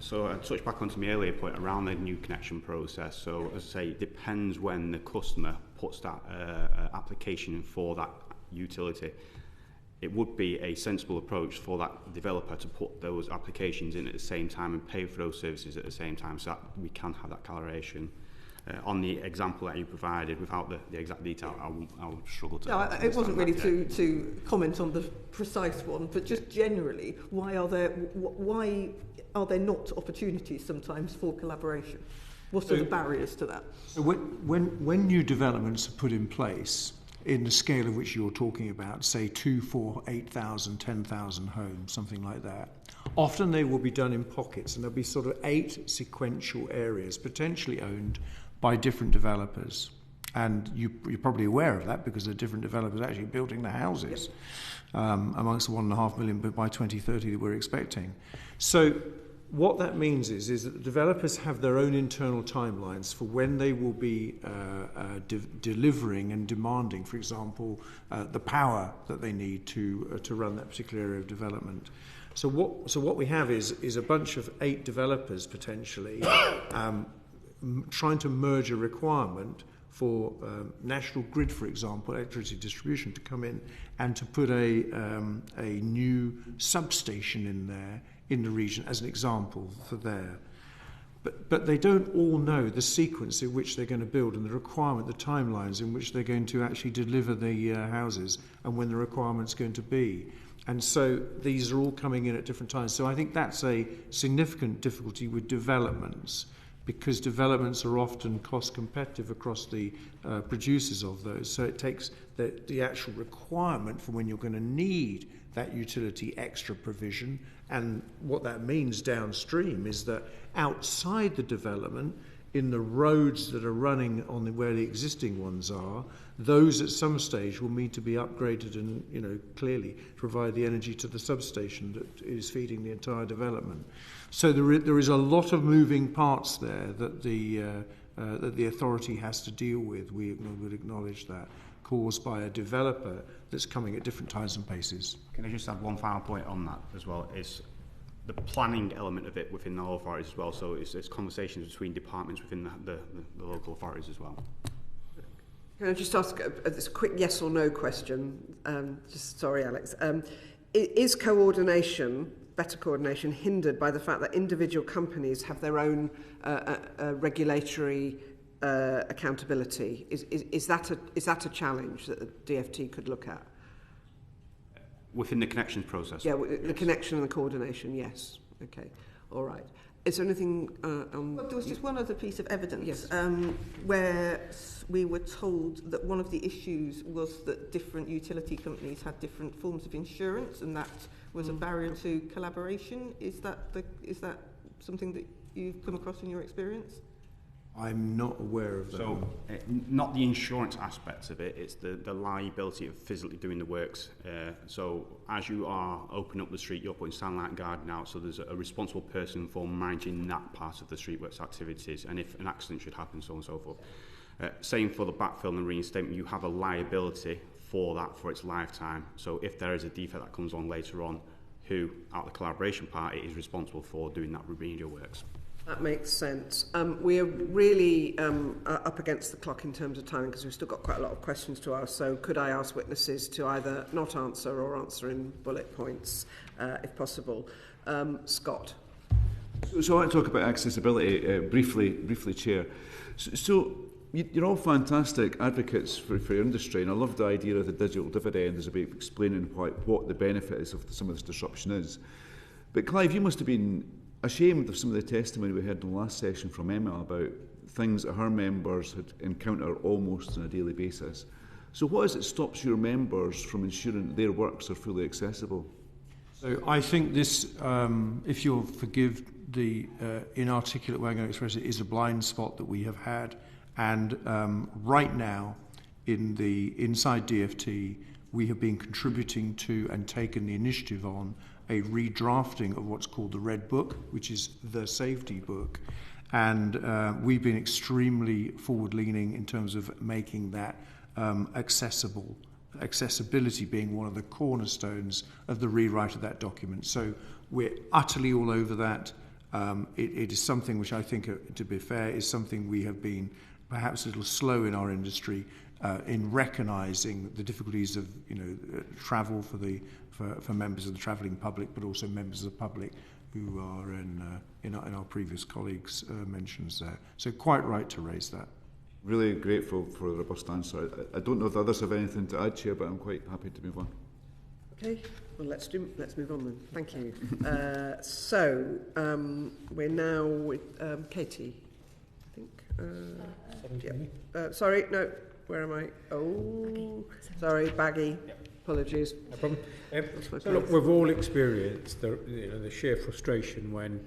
Speaker 14: So I touched back onto my earlier point around the new connection process. So as I say, it depends when the customer puts that application in for that utility. It would be a sensible approach for that developer to put those applications in at the same time and pay for those services at the same time, so that we can have that collaboration. On the example that you provided, without the exact detail, I would struggle to...
Speaker 8: No, it wasn't really to comment on the precise one, but just generally, why are there not opportunities sometimes for collaboration? What are the barriers to that?
Speaker 13: So when new developments are put in place, in the scale of which you're talking about, say 2, 4, 8,000, 10,000 homes, something like that, often they will be done in pockets, and there'll be sort of 8 sequential areas potentially owned by different developers. And you're probably aware of that because there are different developers actually building the houses amongst the 1.5 million by 2030 that we're expecting. So what that means is that the developers have their own internal timelines for when they will be delivering and demanding, for example, the power that they need to run that particular area of development. So what we have is a bunch of 8 developers potentially trying to merge a requirement for National Grid, for example, electricity distribution, to come in and to put a new substation in there in the region as an example for there. But they don't all know the sequence in which they're going to build and the requirement, the timelines in which they're going to actually deliver the houses and when the requirement's going to be. And so these are all coming in at different times. So I think that's a significant difficulty with developments, because developments are often cost competitive across the producers of those. So it takes the actual requirement for when you're going to need that utility extra provision. And what that means downstream is that outside the development, in the roads that are running on where the existing ones are, those at some stage will need to be upgraded and, clearly provide the energy to the substation that is feeding the entire development. So there is a lot of moving parts there that the authority has to deal with. We would acknowledge that, caused by a developer that's coming at different times and paces.
Speaker 14: Can I just add one final point on that as well? Is the planning element of it within the local authorities as well. So it's conversations between departments within the local authorities as well.
Speaker 1: Can I just ask this quick yes or no question? Sorry, Alex. Is better coordination, hindered by the fact that individual companies have their own regulatory accountability? Is that a challenge that the DFT could look at?
Speaker 14: Within the connections process?
Speaker 1: Yeah, the connection and the coordination, yes. Okay, all right. Is there anything on...
Speaker 8: Well, there was just one other piece of evidence,
Speaker 1: yes.
Speaker 8: Where we were told that one of the issues was that different utility companies had different forms of insurance, and that was a barrier to collaboration. Is that something that you've come across in your experience?
Speaker 13: I'm not aware of that.
Speaker 14: So, not the insurance aspects of it, it's the liability of physically doing the works. So, as you are opening up the street, you're putting sunlight and garden out, so there's a responsible person for managing that part of the streetworks activities, and if an accident should happen, so on and so forth. Same for the backfill and reinstatement, you have a liability for that for its lifetime. So, if there is a defect that comes on later on, who, out of the collaboration party, is responsible for doing that remedial works.
Speaker 1: That makes sense. We are really up against the clock in terms of timing because we've still got quite a lot of questions to ask. So could I ask witnesses to either not answer or answer in bullet points, if possible? Scott.
Speaker 5: So I want to talk about accessibility briefly, Chair. So you're all fantastic advocates for your industry, and I love the idea of the digital dividend as a way of explaining what the benefit is of some of this disruption is. But Clive, you must have been ashamed of some of the testimony we heard in the last session from Emma about things that her members had encountered almost on a daily basis. So what is it stops your members from ensuring that their works are fully accessible?
Speaker 13: So I think this, if you'll forgive the inarticulate way I'm going to express it, is a blind spot that we have had. And right now, inside DFT, we have been contributing to and taken the initiative on a redrafting of what's called the Red Book, which is the safety book. And we've been extremely forward-leaning in terms of making that accessible, accessibility being one of the cornerstones of the rewrite of that document. So we're utterly all over that. It is something which I think, to be fair, is something we have been perhaps a little slow in our industry in recognising the difficulties of travel for members of the travelling public, but also members of the public who are in our previous colleagues' mentions there. So quite right to raise that.
Speaker 5: Really grateful for a robust answer. I don't know if the others have anything to add, Chair, but I'm quite happy to move on.
Speaker 1: Okay, well let's move on then. Thank you. We're now with Katie, I think. Sorry, no. Where am I? Oh, sorry, baggy. Yep. Apologies.
Speaker 11: No problem. So look, we've all experienced the sheer frustration when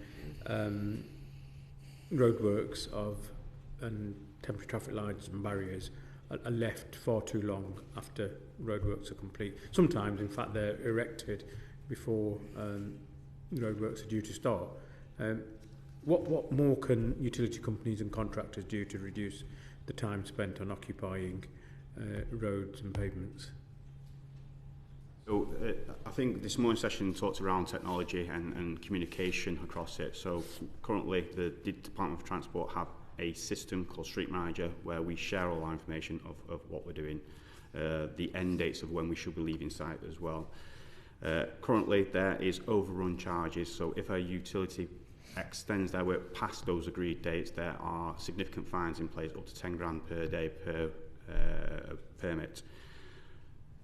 Speaker 11: roadworks and temporary traffic lights and barriers are left far too long after roadworks are complete. Sometimes, in fact, they're erected before roadworks are due to start. What more can utility companies and contractors do to reduce the time spent on occupying roads and pavements?
Speaker 14: So I think this morning's session talks around technology and communication across it. So currently the Department of Transport have a system called Street Manager where we share all our information of what we're doing, the end dates of when we should be leaving site as well. Currently there is overrun charges, so if a utility extends their work past those agreed dates, there are significant fines in place, up to 10 grand per day per permit.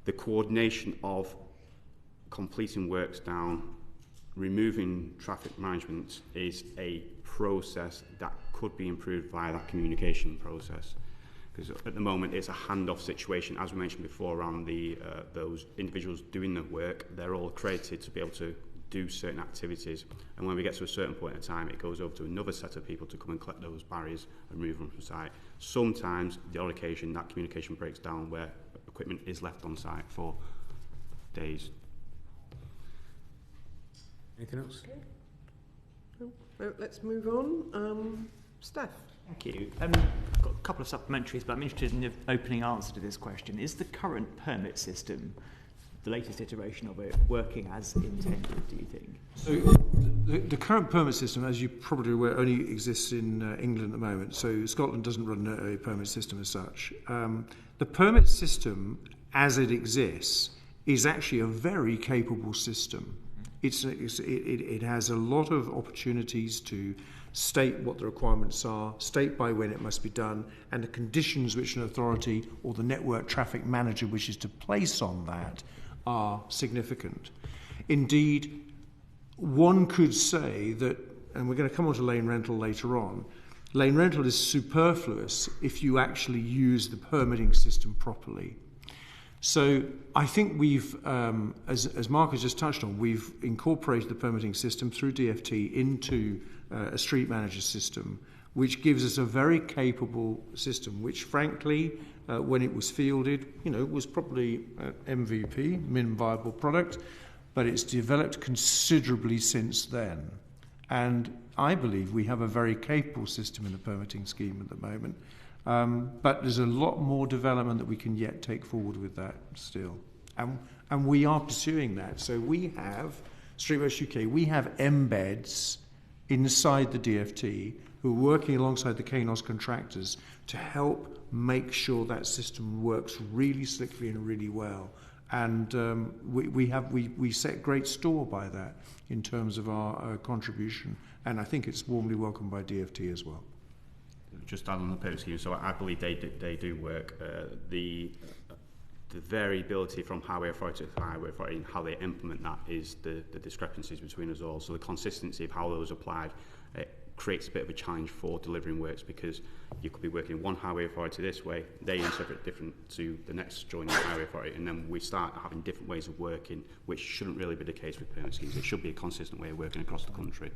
Speaker 14: The coordination of completing works down, removing traffic management is a process that could be improved via that communication process. Because at the moment it's a handoff situation, as we mentioned before, around those individuals doing the work. They're all accredited to be able to do certain activities, and when we get to a certain point in time, it goes over to another set of people to come and collect those barriers and remove them from site. Sometimes, the odd occasion, that communication breaks down where equipment is left on site for days.
Speaker 11: Anything else?
Speaker 1: No, let's move on. Steph.
Speaker 9: Thank you. I've got a couple of supplementaries, but I'm interested in the opening answer to this question. Is the current permit system, the latest iteration of it, working as intended, do you think?
Speaker 13: So the current permit system, as you probably aware, only exists in England at the moment. So Scotland doesn't run a permit system as such. The permit system, as it exists, is actually a very capable system. It has a lot of opportunities to state what the requirements are, state by when it must be done, and the conditions which an authority or the network traffic manager wishes to place on that are significant. Indeed, one could say that, and we're going to come on to lane rental later on, lane rental is superfluous if you actually use the permitting system properly. So I think we've, as Mark has just touched on, we've incorporated the permitting system through DFT into a street manager system, which gives us a very capable system, which frankly, when it was fielded, was probably MVP, minimum viable product, but it's developed considerably since then. And I believe we have a very capable system in the permitting scheme at the moment. But there's a lot more development that we can yet take forward with that still. And we are pursuing that. So we have Streetworks UK, we have embeds inside the DFT who are working alongside the KNOS contractors to help make sure that system works really slickly and really well. And we set great store by that in terms of our contribution, and I think it's warmly welcomed by DFT as well.
Speaker 14: Just add on the payment scheme, so I believe they do work. The variability from highway authority to highway authority and how they implement that is the discrepancies between us all. So the consistency of how those applied creates a bit of a challenge for delivering works, because you could be working one highway authority this way, they interpret different to the next joining highway authority, and then we start having different ways of working, which shouldn't really be the case with permit schemes. It should be a consistent way of working across the country.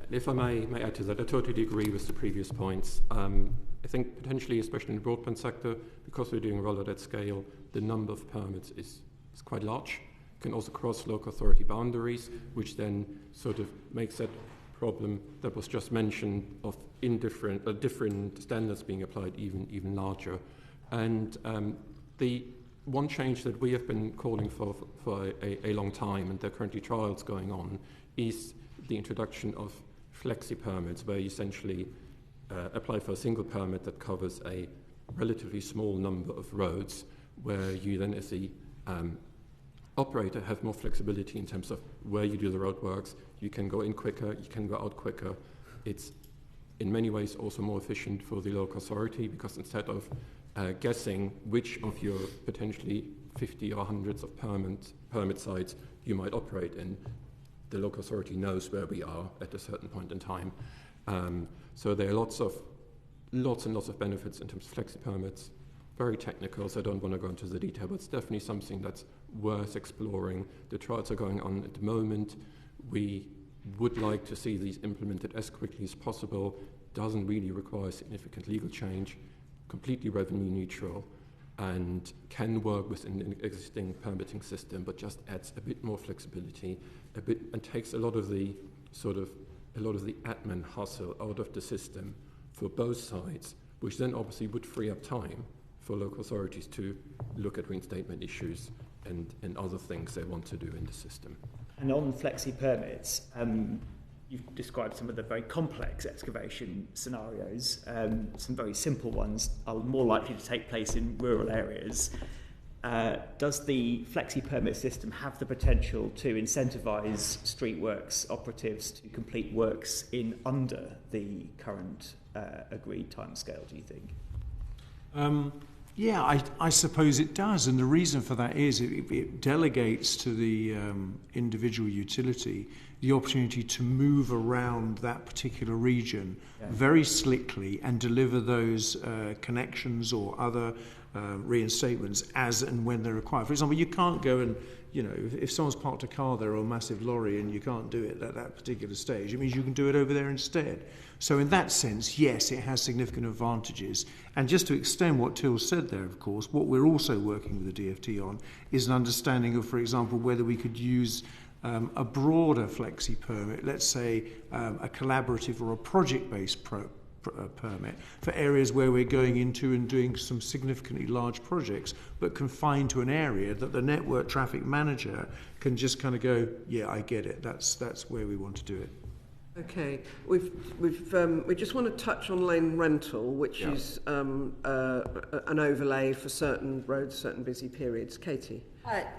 Speaker 12: If I may add to that, I totally agree with the previous points. I think potentially, especially in the broadband sector, because we're doing rollout at scale, the number of permits is quite large. It can also cross local authority boundaries, which then sort of makes that problem that was just mentioned of different standards being applied even larger. And the one change that we have been calling for a long time, and there are currently trials going on, is the introduction of flexi permits, where you essentially apply for a single permit that covers a relatively small number of roads, where you then, as the operator, have more flexibility in terms of where you do the roadworks. You can go in quicker, you can go out quicker. It's in many ways also more efficient for the local authority, because instead of guessing which of your potentially 50 or hundreds of permit sites you might operate in, the local authority knows where we are at a certain point in time. So there are lots and lots of benefits in terms of flexi permits. Very technical, so I don't want to go into the detail, but it's definitely something that's worth exploring. The trials are going on at the moment. We would like to see these implemented as quickly as possible. Doesn't really require significant legal change, completely revenue neutral, and can work within an existing permitting system, but just adds a bit more flexibility, and takes a lot of the admin hustle out of the system for both sides, which then obviously would free up time for local authorities to look at reinstatement issues and other things they want to do in the system.
Speaker 9: And on flexi permits, you've described some of the very complex excavation scenarios. Some very simple ones are more likely to take place in rural areas. Does the flexi permit system have the potential to incentivise streetworks operatives to complete works in under the current agreed timescale, do you think?
Speaker 13: Yeah, I suppose it does, and the reason for that is it delegates to the individual utility the opportunity to move around that particular region very slickly and deliver those connections or other reinstatements as and when they're required. For example, you can't go and, if someone's parked a car there or a massive lorry and you can't do it at that particular stage, it means you can do it over there instead. So in that sense, yes, it has significant advantages. And just to extend what Till said there, of course, what we're also working with the DFT on is an understanding of, for example, whether we could use a broader flexi permit, let's say a collaborative or a project-based permit for areas where we're going into and doing some significantly large projects, but confined to an area that the network traffic manager can just kind of go, yeah, I get it. That's where we want to do it.
Speaker 1: Okay, we just want to touch on lane rental, which is an overlay for certain roads, certain busy periods. Katie.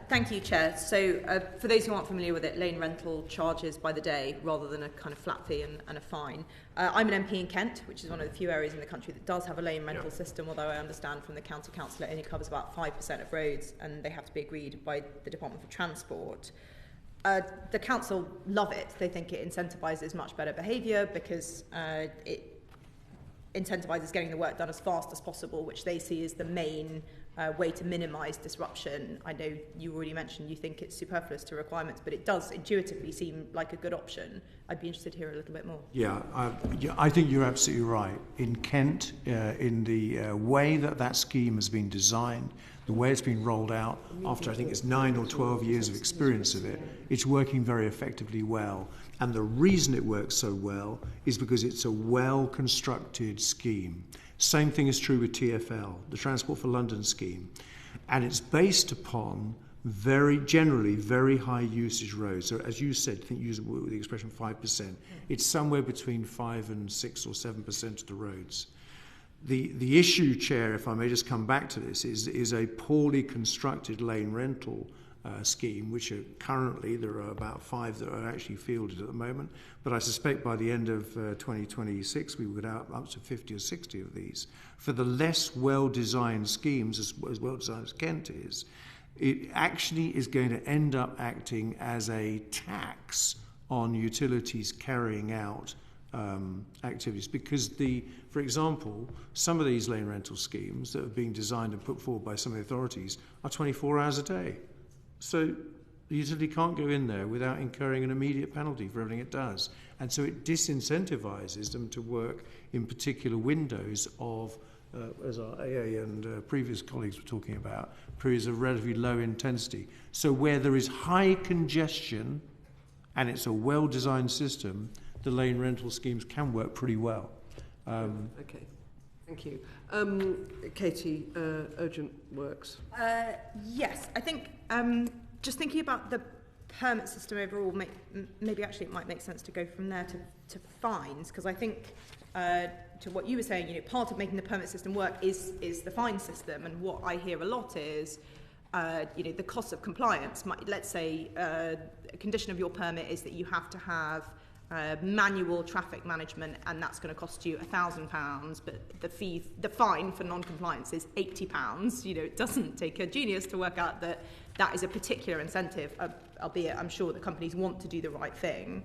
Speaker 15: Thank you, Chair. So for those who aren't familiar with it, lane rental charges by the day rather than a kind of flat fee and a fine. I'm an MP in Kent, which is one of the few areas in the country that does have a lane rental system, although I understand from the county council it only covers about 5% of roads and they have to be agreed by the Department for Transport. The council love it. They think it incentivises much better behaviour because it incentivises getting the work done as fast as possible, which they see as the main way to minimise disruption. I know you already mentioned you think it's superfluous to requirements, but it does intuitively seem like a good option. I'd be interested to hear a little bit more.
Speaker 13: Yeah, I think you're absolutely right. In Kent, in the way that scheme has been designed, the way it's been rolled out, after I think it's 9 or 12 years of experience of it, it's working very effectively well. And the reason it works so well is because it's a well-constructed scheme. Same thing is true with TfL, the Transport for London scheme. And it's based upon generally very high usage roads. So as you said, I think you used the expression 5%. It's somewhere between 5 and 6 or 7% of the roads. The issue, Chair, if I may just come back to this, is a poorly constructed lane rental scheme, which are currently, there are about 5 that are actually fielded at the moment, but I suspect by the end of 2026 we would have up to 50 or 60 of these. For the less well-designed schemes, as well-designed as Kent is, it actually is going to end up acting as a tax on utilities carrying out activities, because for example, some of these lane rental schemes that are being designed and put forward by some of the authorities are 24 hours a day. So the utility can't go in there without incurring an immediate penalty for everything it does. And so it disincentivizes them to work in particular windows of, as our AA and previous colleagues were talking about, periods of relatively low intensity. So where there is high congestion and it's a well-designed system, the lane rental schemes can work pretty well.
Speaker 1: Okay, thank you. Katie, urgent works.
Speaker 15: Yes, I think just thinking about the permit system overall, maybe actually it might make sense to go from there to fines, because I think to what you were saying, part of making the permit system work is the fine system, and what I hear a lot is the cost of compliance. Let's say a condition of your permit is that you have to have manual traffic management, and that's going to cost you £1,000, but the fine for non-compliance is £80. It doesn't take a genius to work out that is a particular incentive, albeit I'm sure that companies want to do the right thing.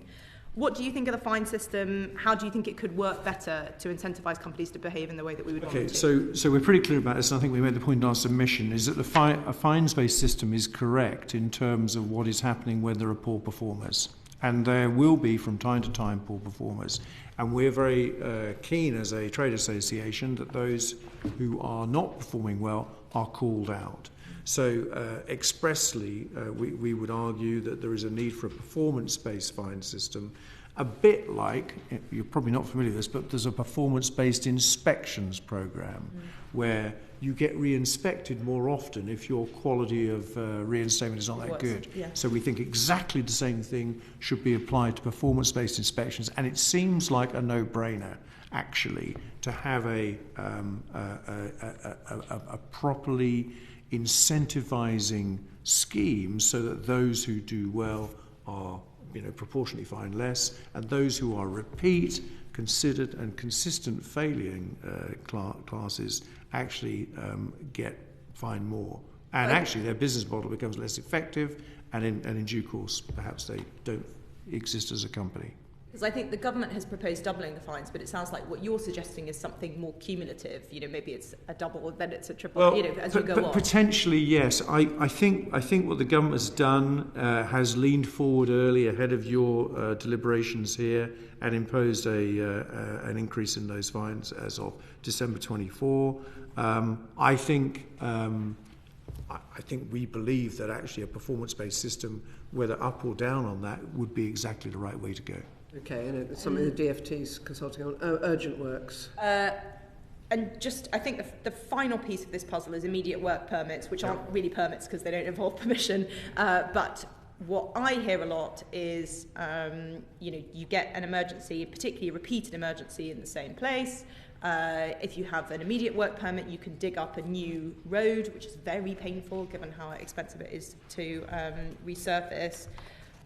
Speaker 15: What do you think of the fine system? How do you think it could work better to incentivise companies to behave in the way that we would want them to?
Speaker 13: So we're pretty clear about this, and I think we made the point in our submission, is that a fines-based system is correct in terms of what is happening when there are poor performers. And there will be, from time to time, poor performers. And we're very keen as a trade association that those who are not performing well are called out. So expressly, we would argue that there is a need for a performance-based fine system, a bit like, you're probably not familiar with this, but there's a performance-based inspections program where you get re-inspected more often if your quality of reinstatement is not that good. Yeah. So we think exactly the same thing should be applied to performance-based inspections, and it seems like a no-brainer, actually, to have a properly incentivizing scheme so that those who do well are proportionately fined less, and those who are repeat, considered and consistent failing classes actually get fined more. And actually their business model becomes less effective, and in due course perhaps they don't exist as a company.
Speaker 15: Because I think the government has proposed doubling the fines, but it sounds like what you're suggesting is something more cumulative. Maybe it's a double, then it's a triple. As you go on. Potentially, yes.
Speaker 13: I think what the government has done has leaned forward early ahead of your deliberations here and imposed an increase in those fines as of December 24. I think we believe that actually a performance-based system, whether up or down on that, would be exactly the right way to go.
Speaker 1: Okay, and it's something the DFT's consulting on. Urgent works.
Speaker 15: And just, I think the final piece of this puzzle is immediate work permits, which aren't really permits because they don't involve permission. But what I hear a lot is, you get an emergency, particularly a repeated emergency in the same place. If you have an immediate work permit, you can dig up a new road, which is very painful given how expensive it is to resurface.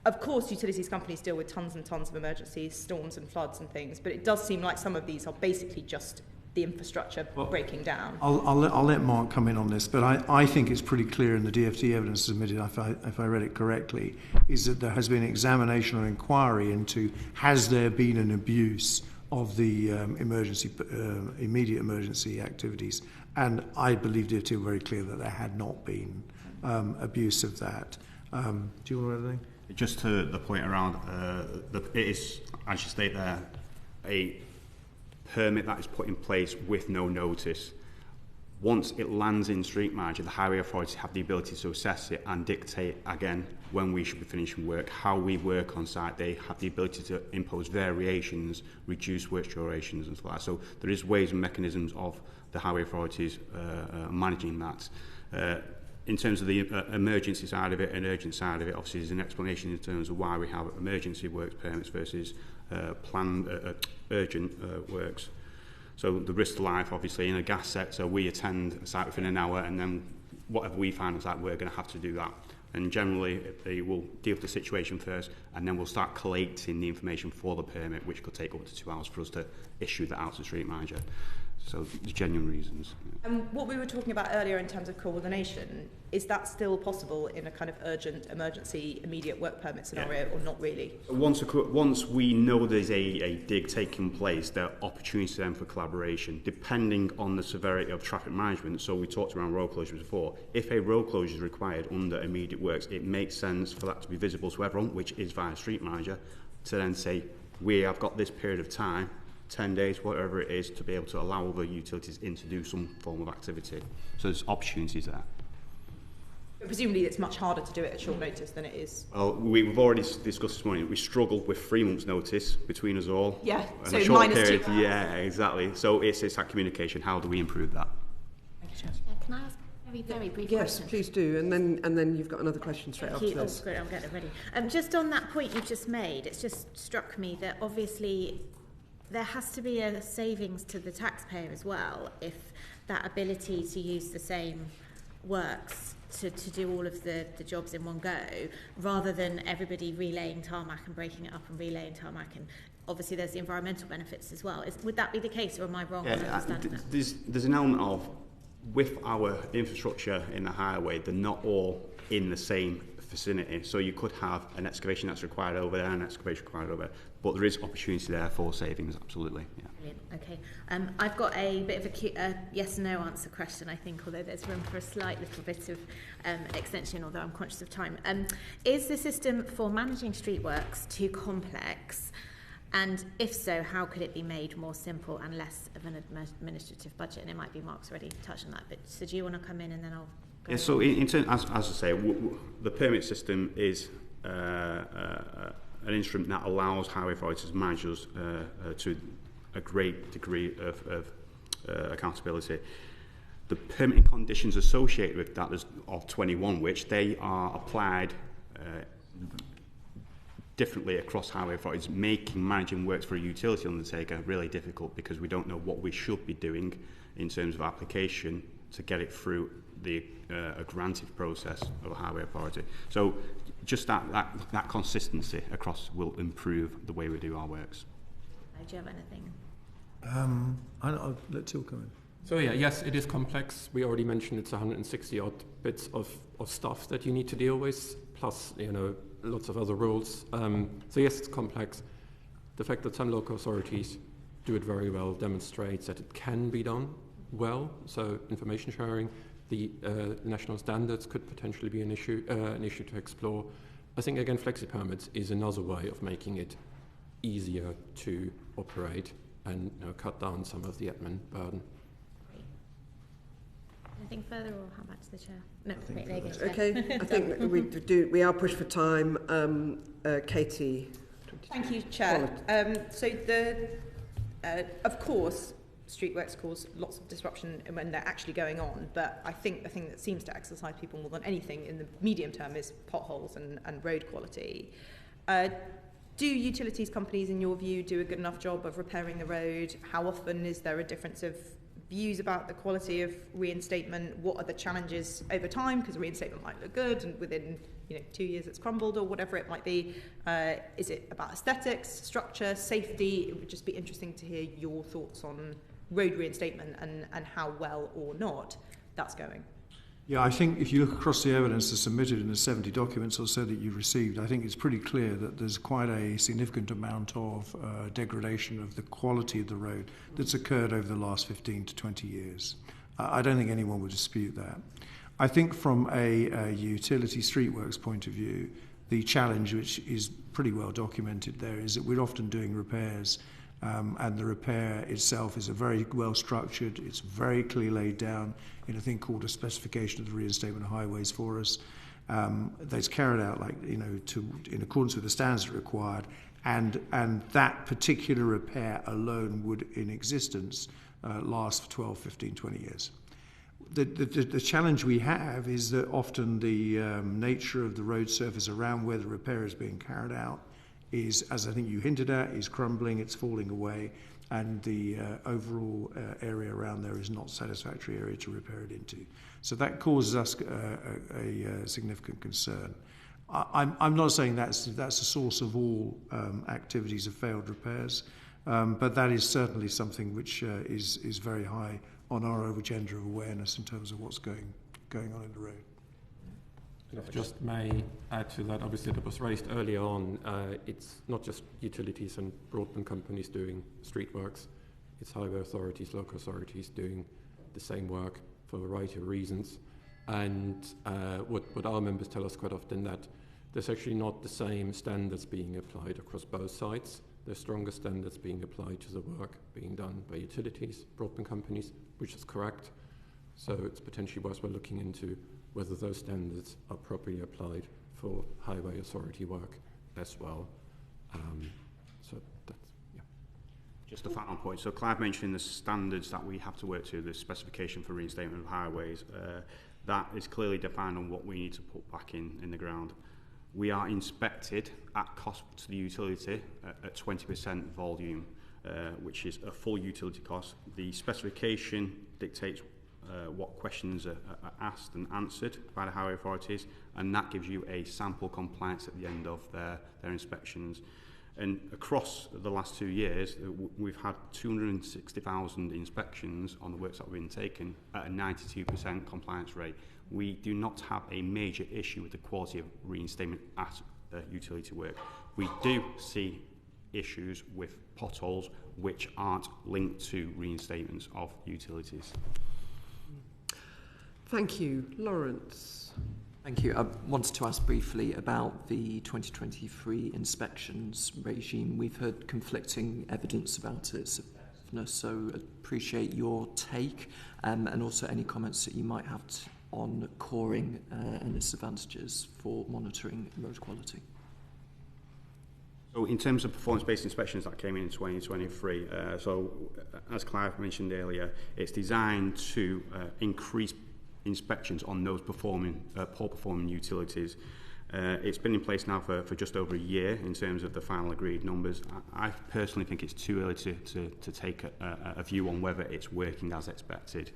Speaker 15: Of course, utilities companies deal with tons and tons of emergencies, storms and floods and things, but it does seem like some of these are basically just the infrastructure breaking down.
Speaker 13: I'll let Mark come in on this, but I think it's pretty clear in the DFT evidence submitted, if I read it correctly, is that there has been examination or inquiry into has there been an abuse of the immediate emergency activities, and I believe DFT were very clear that there had not been abuse of that. Do you want to add anything?
Speaker 14: Just to the point around, it is, as you state there, a permit that is put in place with no notice. Once it lands in street manager, the highway authorities have the ability to assess it and dictate, again, when we should be finishing work, how we work on site. They have the ability to impose variations, reduce work durations and stuff like that. So there is ways and mechanisms of the highway authorities managing that. in terms of the emergency side of it and urgent side of it, obviously there's an explanation in terms of why we have emergency works permits versus planned urgent works. So the risk to life, obviously, in a gas sector, we attend a site within an hour, and then whatever we find is like, we're going to have to do that. And generally, they will deal with the situation first, and then we'll start collating the information for the permit, which could take up to 2 hours for us to issue that out to the street manager. So there's genuine reasons.
Speaker 15: What we were talking about earlier in terms of coordination, is that still possible in a kind of urgent, emergency, immediate work permit scenario, or not really?
Speaker 14: Once we know there's a dig taking place, there are opportunities then for collaboration, depending on the severity of traffic management. So we talked around road closures before. If a road closure is required under immediate works, it makes sense for that to be visible to everyone, which is via street manager, to then say, we have got this period of time, 10 days, whatever it is, to be able to allow other utilities in to do some form of activity. So there's opportunities there.
Speaker 15: But presumably it's much harder to do it at short notice than it is.
Speaker 14: Well, we've already discussed this morning, we struggle with 3 months notice between us all.
Speaker 15: Yeah,
Speaker 14: and
Speaker 15: so
Speaker 14: a short
Speaker 15: minus
Speaker 14: period,
Speaker 15: 2.
Speaker 14: yeah, exactly. So it's that communication, how do we improve that?
Speaker 6: Can I ask a very brief
Speaker 1: yes,
Speaker 6: question?
Speaker 1: Yes, please do. And then you've got another question straight after this.
Speaker 6: Oh, good, I'll get it ready. Just on that point you've just made, it's just struck me that obviously there has to be a savings to the taxpayer as well if that ability to use the same works to do all of the jobs in one go, rather than everybody relaying tarmac and breaking it up and relaying tarmac. And obviously there's the environmental benefits as well. Would that be the case, or am I wrong in understanding that?
Speaker 14: There's an element of, with our infrastructure in the highway, they're not all in the same vicinity. So you could have an excavation that's required over there and an excavation required over there. But there is opportunity there for savings, absolutely. Yeah.
Speaker 6: Brilliant. Okay. I've got a bit of a yes or no answer question, I think, although there's room for a slight little bit of extension, although I'm conscious of time. Is the system for managing street works too complex? And if so, how could it be made more simple and less of an administrative budget? And it might be Mark's already touched on that, but so do you want to come in and then I'll go on?
Speaker 14: So in terms, as I say, the permit system is an instrument that allows highway authorities and managers to a great degree of accountability. The permitting conditions associated with that is of 21, which they are applied differently across highway authorities, making managing works for a utility undertaker really difficult, because we don't know what we should be doing in terms of application to get it through the a granted process of a highway authority. So just that consistency across will improve the way we do our works.
Speaker 6: Do you have anything?
Speaker 13: I'll let Till come in.
Speaker 12: So yes, it is complex. We already mentioned it's 160 odd bits of stuff that you need to deal with, plus lots of other rules. So yes, it's complex. The fact that some local authorities do it very well demonstrates that it can be done well. So information sharing, the national standards could potentially be an issue to explore. I think again, flexi permits is another way of making it easier to operate and cut down some of the admin burden.
Speaker 6: Anything further, or how back to the chair? No,
Speaker 1: okay. I think we are pushed for time. Katie.
Speaker 15: Thank you, Chair. So of course, street works cause lots of disruption when they're actually going on, but I think the thing that seems to exercise people more than anything in the medium term is potholes and road quality. Do utilities companies, in your view, do a good enough job of repairing the road? How often is there a difference of views about the quality of reinstatement? What are the challenges over time? Because reinstatement might look good and within 2 years it's crumbled, or whatever it might be. Is it about aesthetics, structure, safety? It would just be interesting to hear your thoughts on road reinstatement and how well or not that's going.
Speaker 13: Yeah, I think if you look across the evidence that's submitted in the 70 documents or so that you received, I think it's pretty clear that there's quite a significant amount of degradation of the quality of the road that's occurred over the last 15 to 20 years. I don't think anyone would dispute that. I think from a utility streetworks point of view, the challenge, which is pretty well documented there, is that we're often doing repairs and the repair itself is a very well structured, it's very clearly laid down in a thing called a specification of the reinstatement of highways for us. That's carried out in accordance with the standards required, and that particular repair alone would in existence last for 12, 15, 20 years. the challenge we have is that often the nature of the road surface around where the repair is being carried out is, as I think you hinted at, is crumbling, it's falling away, and the overall area around there is not satisfactory area to repair it into. So that causes us a significant concern. I'm not saying that's the source of all activities of failed repairs, but that is certainly something which is very high on our agenda of awareness in terms of what's going on in the road.
Speaker 12: If I just may add to that, obviously that was raised earlier on, it's not just utilities and broadband companies doing street works, it's highway authorities, local authorities doing the same work for a variety of reasons. And what our members tell us quite often, that there's actually not the same standards being applied across both sites. There's stronger standards being applied to the work being done by utilities, broadband companies, which is correct. So it's potentially worthwhile looking into whether those standards are properly applied for highway authority work as well. So that's, yeah.
Speaker 14: Just a final point. So Clive mentioned the standards that we have to work to, the specification for reinstatement of highways. That is clearly defined on what we need to put back in the ground. We are inspected at cost to the utility at 20% volume, which is a full utility cost. The specification dictates what questions are asked and answered by the highway authorities, and that gives you a sample compliance at the end of their inspections. And across the last 2 years, we've had 260,000 inspections on the works that have been taken at a 92% compliance rate. We do not have a major issue with the quality of reinstatement at utility work. We do see issues with potholes which aren't linked to reinstatements of utilities.
Speaker 1: Thank you. Lawrence.
Speaker 10: Thank you. I wanted to ask briefly about the 2023 inspections regime. We've heard conflicting evidence about its effectiveness, so appreciate your take and also any comments that you might have on coring and its advantages for monitoring road quality.
Speaker 14: So in terms of performance-based inspections that came in 2023, so as Clive mentioned earlier, it's designed to increase inspections on those poor performing utilities. It's been in place now for just over a year in terms of the final agreed numbers. I personally think it's too early to take a view on whether it's working as expected.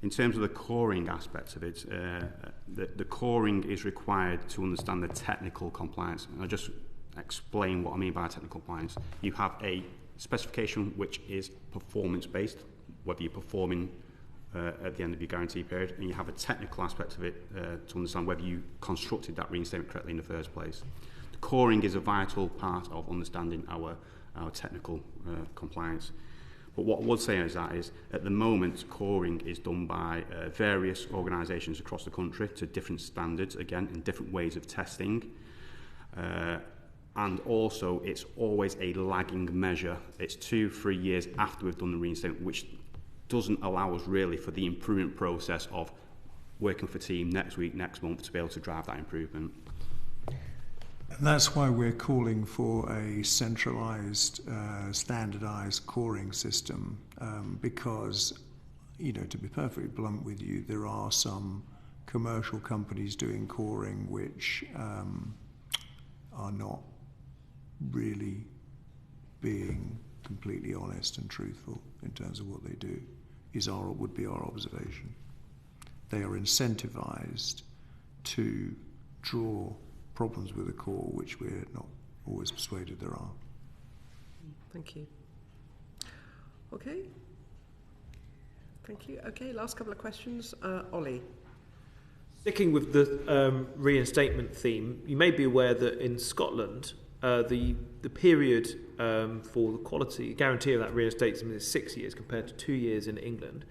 Speaker 14: In terms of the coring aspect of it, the coring is required to understand the technical compliance. And I'll just explain what I mean by technical compliance. You have a specification which is performance-based, whether you're performing at the end of your guarantee period, and you have a technical aspect of it to understand whether you constructed that reinstatement correctly in the first place. The coring is a vital part of understanding our technical compliance. But what I would say is that at the moment, coring is done by various organisations across the country to different standards, again, in different ways of testing. And also, it's always a lagging measure. It's 2-3 years after we've done the reinstatement, which doesn't allow us really for the improvement process of working for team next week, next month to be able to drive that improvement.
Speaker 13: And that's why we're calling for a centralised, standardised coring system, because, you know, to be perfectly blunt with you, there are some commercial companies doing coring which are not really being completely honest and truthful in terms of what they do, would be our observation. They are incentivised to draw problems with the core, which we're not always persuaded there are.
Speaker 1: Thank you. Okay. Thank you. Okay, last couple of questions. Ollie.
Speaker 7: Sticking with the reinstatement theme, you may be aware that in Scotland, the period for the quality guarantee of that reinstatement is 6 years compared to 2 years in England.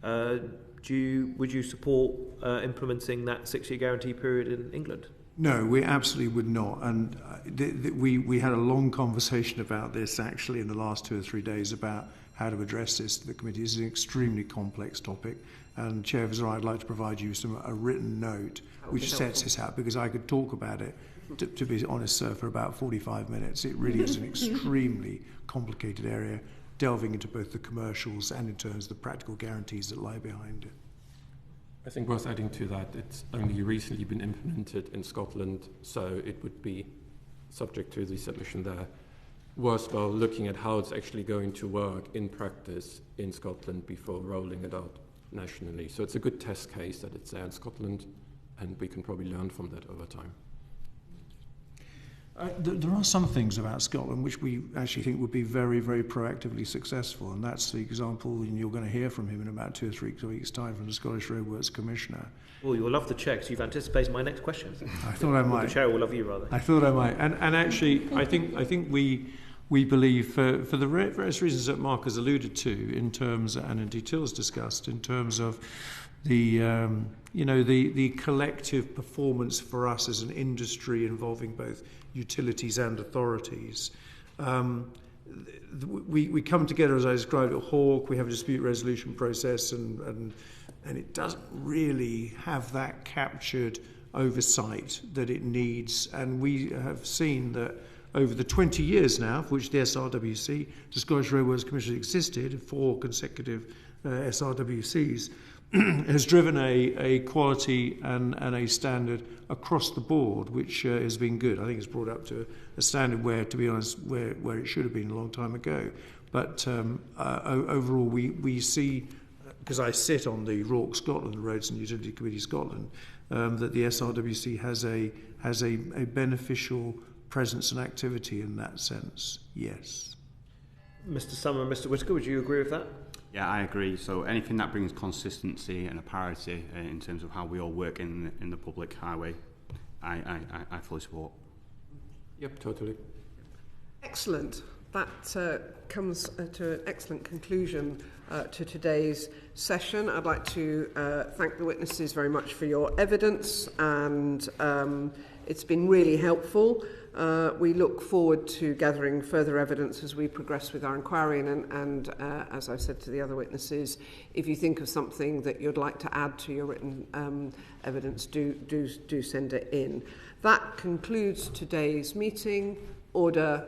Speaker 7: Would you support implementing that 6-year guarantee period in England?
Speaker 13: No, we absolutely would not. And we had a long conversation about this actually in the last 2 or 3 days about how to address this to the committee. This is an extremely complex topic. And Chair, if it's all right, I'd like to provide you a written note which sets this out, because I could talk about it, to be honest, sir, for about 45 minutes. It really is an extremely complicated area, delving into both the commercials and in terms of the practical guarantees that lie behind it.
Speaker 12: I think worth adding to that, it's only recently been implemented in Scotland, so it would be subject to the submission there. Worthwhile looking at how it's actually going to work in practice in Scotland before rolling it out nationally. So it's a good test case that it's there in Scotland, and we can probably learn from that over time.
Speaker 13: There are some things about Scotland which we actually think would be very, very proactively successful, and that's the example, and you're going to hear from him in about 2 or 3 weeks' time from the Scottish Roadworks Commissioner.
Speaker 7: Well, you'll love the checks. You've anticipated my next question.
Speaker 13: I thought I might.
Speaker 7: The chair will love you, rather.
Speaker 13: I thought I might. And actually, I think we believe, for the various reasons that Mark has alluded to, in terms, and indeed Till's discussed, in terms of the collective performance for us as an industry involving both utilities and authorities. We come together, as I described at Hawke. We have a dispute resolution process, and it doesn't really have that captured oversight that it needs. And we have seen that over the 20 years now, for which the SRWC, the Scottish Roadworks Commission, existed, 4 consecutive SRWCs, has driven a quality and a standard across the board, which has been good. I think it's brought up to a standard where, to be honest, where it should have been a long time ago. But overall, we see, because I sit on the RORC Scotland, the Roads and Utility Committee Scotland, that the SRWC has a beneficial presence and activity in that sense. Yes.
Speaker 7: Mr. Sommer and Mr. Whittaker, would you agree with that?
Speaker 14: Yeah, I agree. So anything that brings consistency and a parity in terms of how we all work in the public highway, I fully support.
Speaker 12: Yep, totally.
Speaker 1: Excellent. That comes to an excellent conclusion to today's session. I'd like to thank the witnesses very much for your evidence, and it's been really helpful. We look forward to gathering further evidence as we progress with our inquiry, and as I said to the other witnesses, if you think of something that you'd like to add to your written evidence, do send it in. That concludes today's meeting. Order.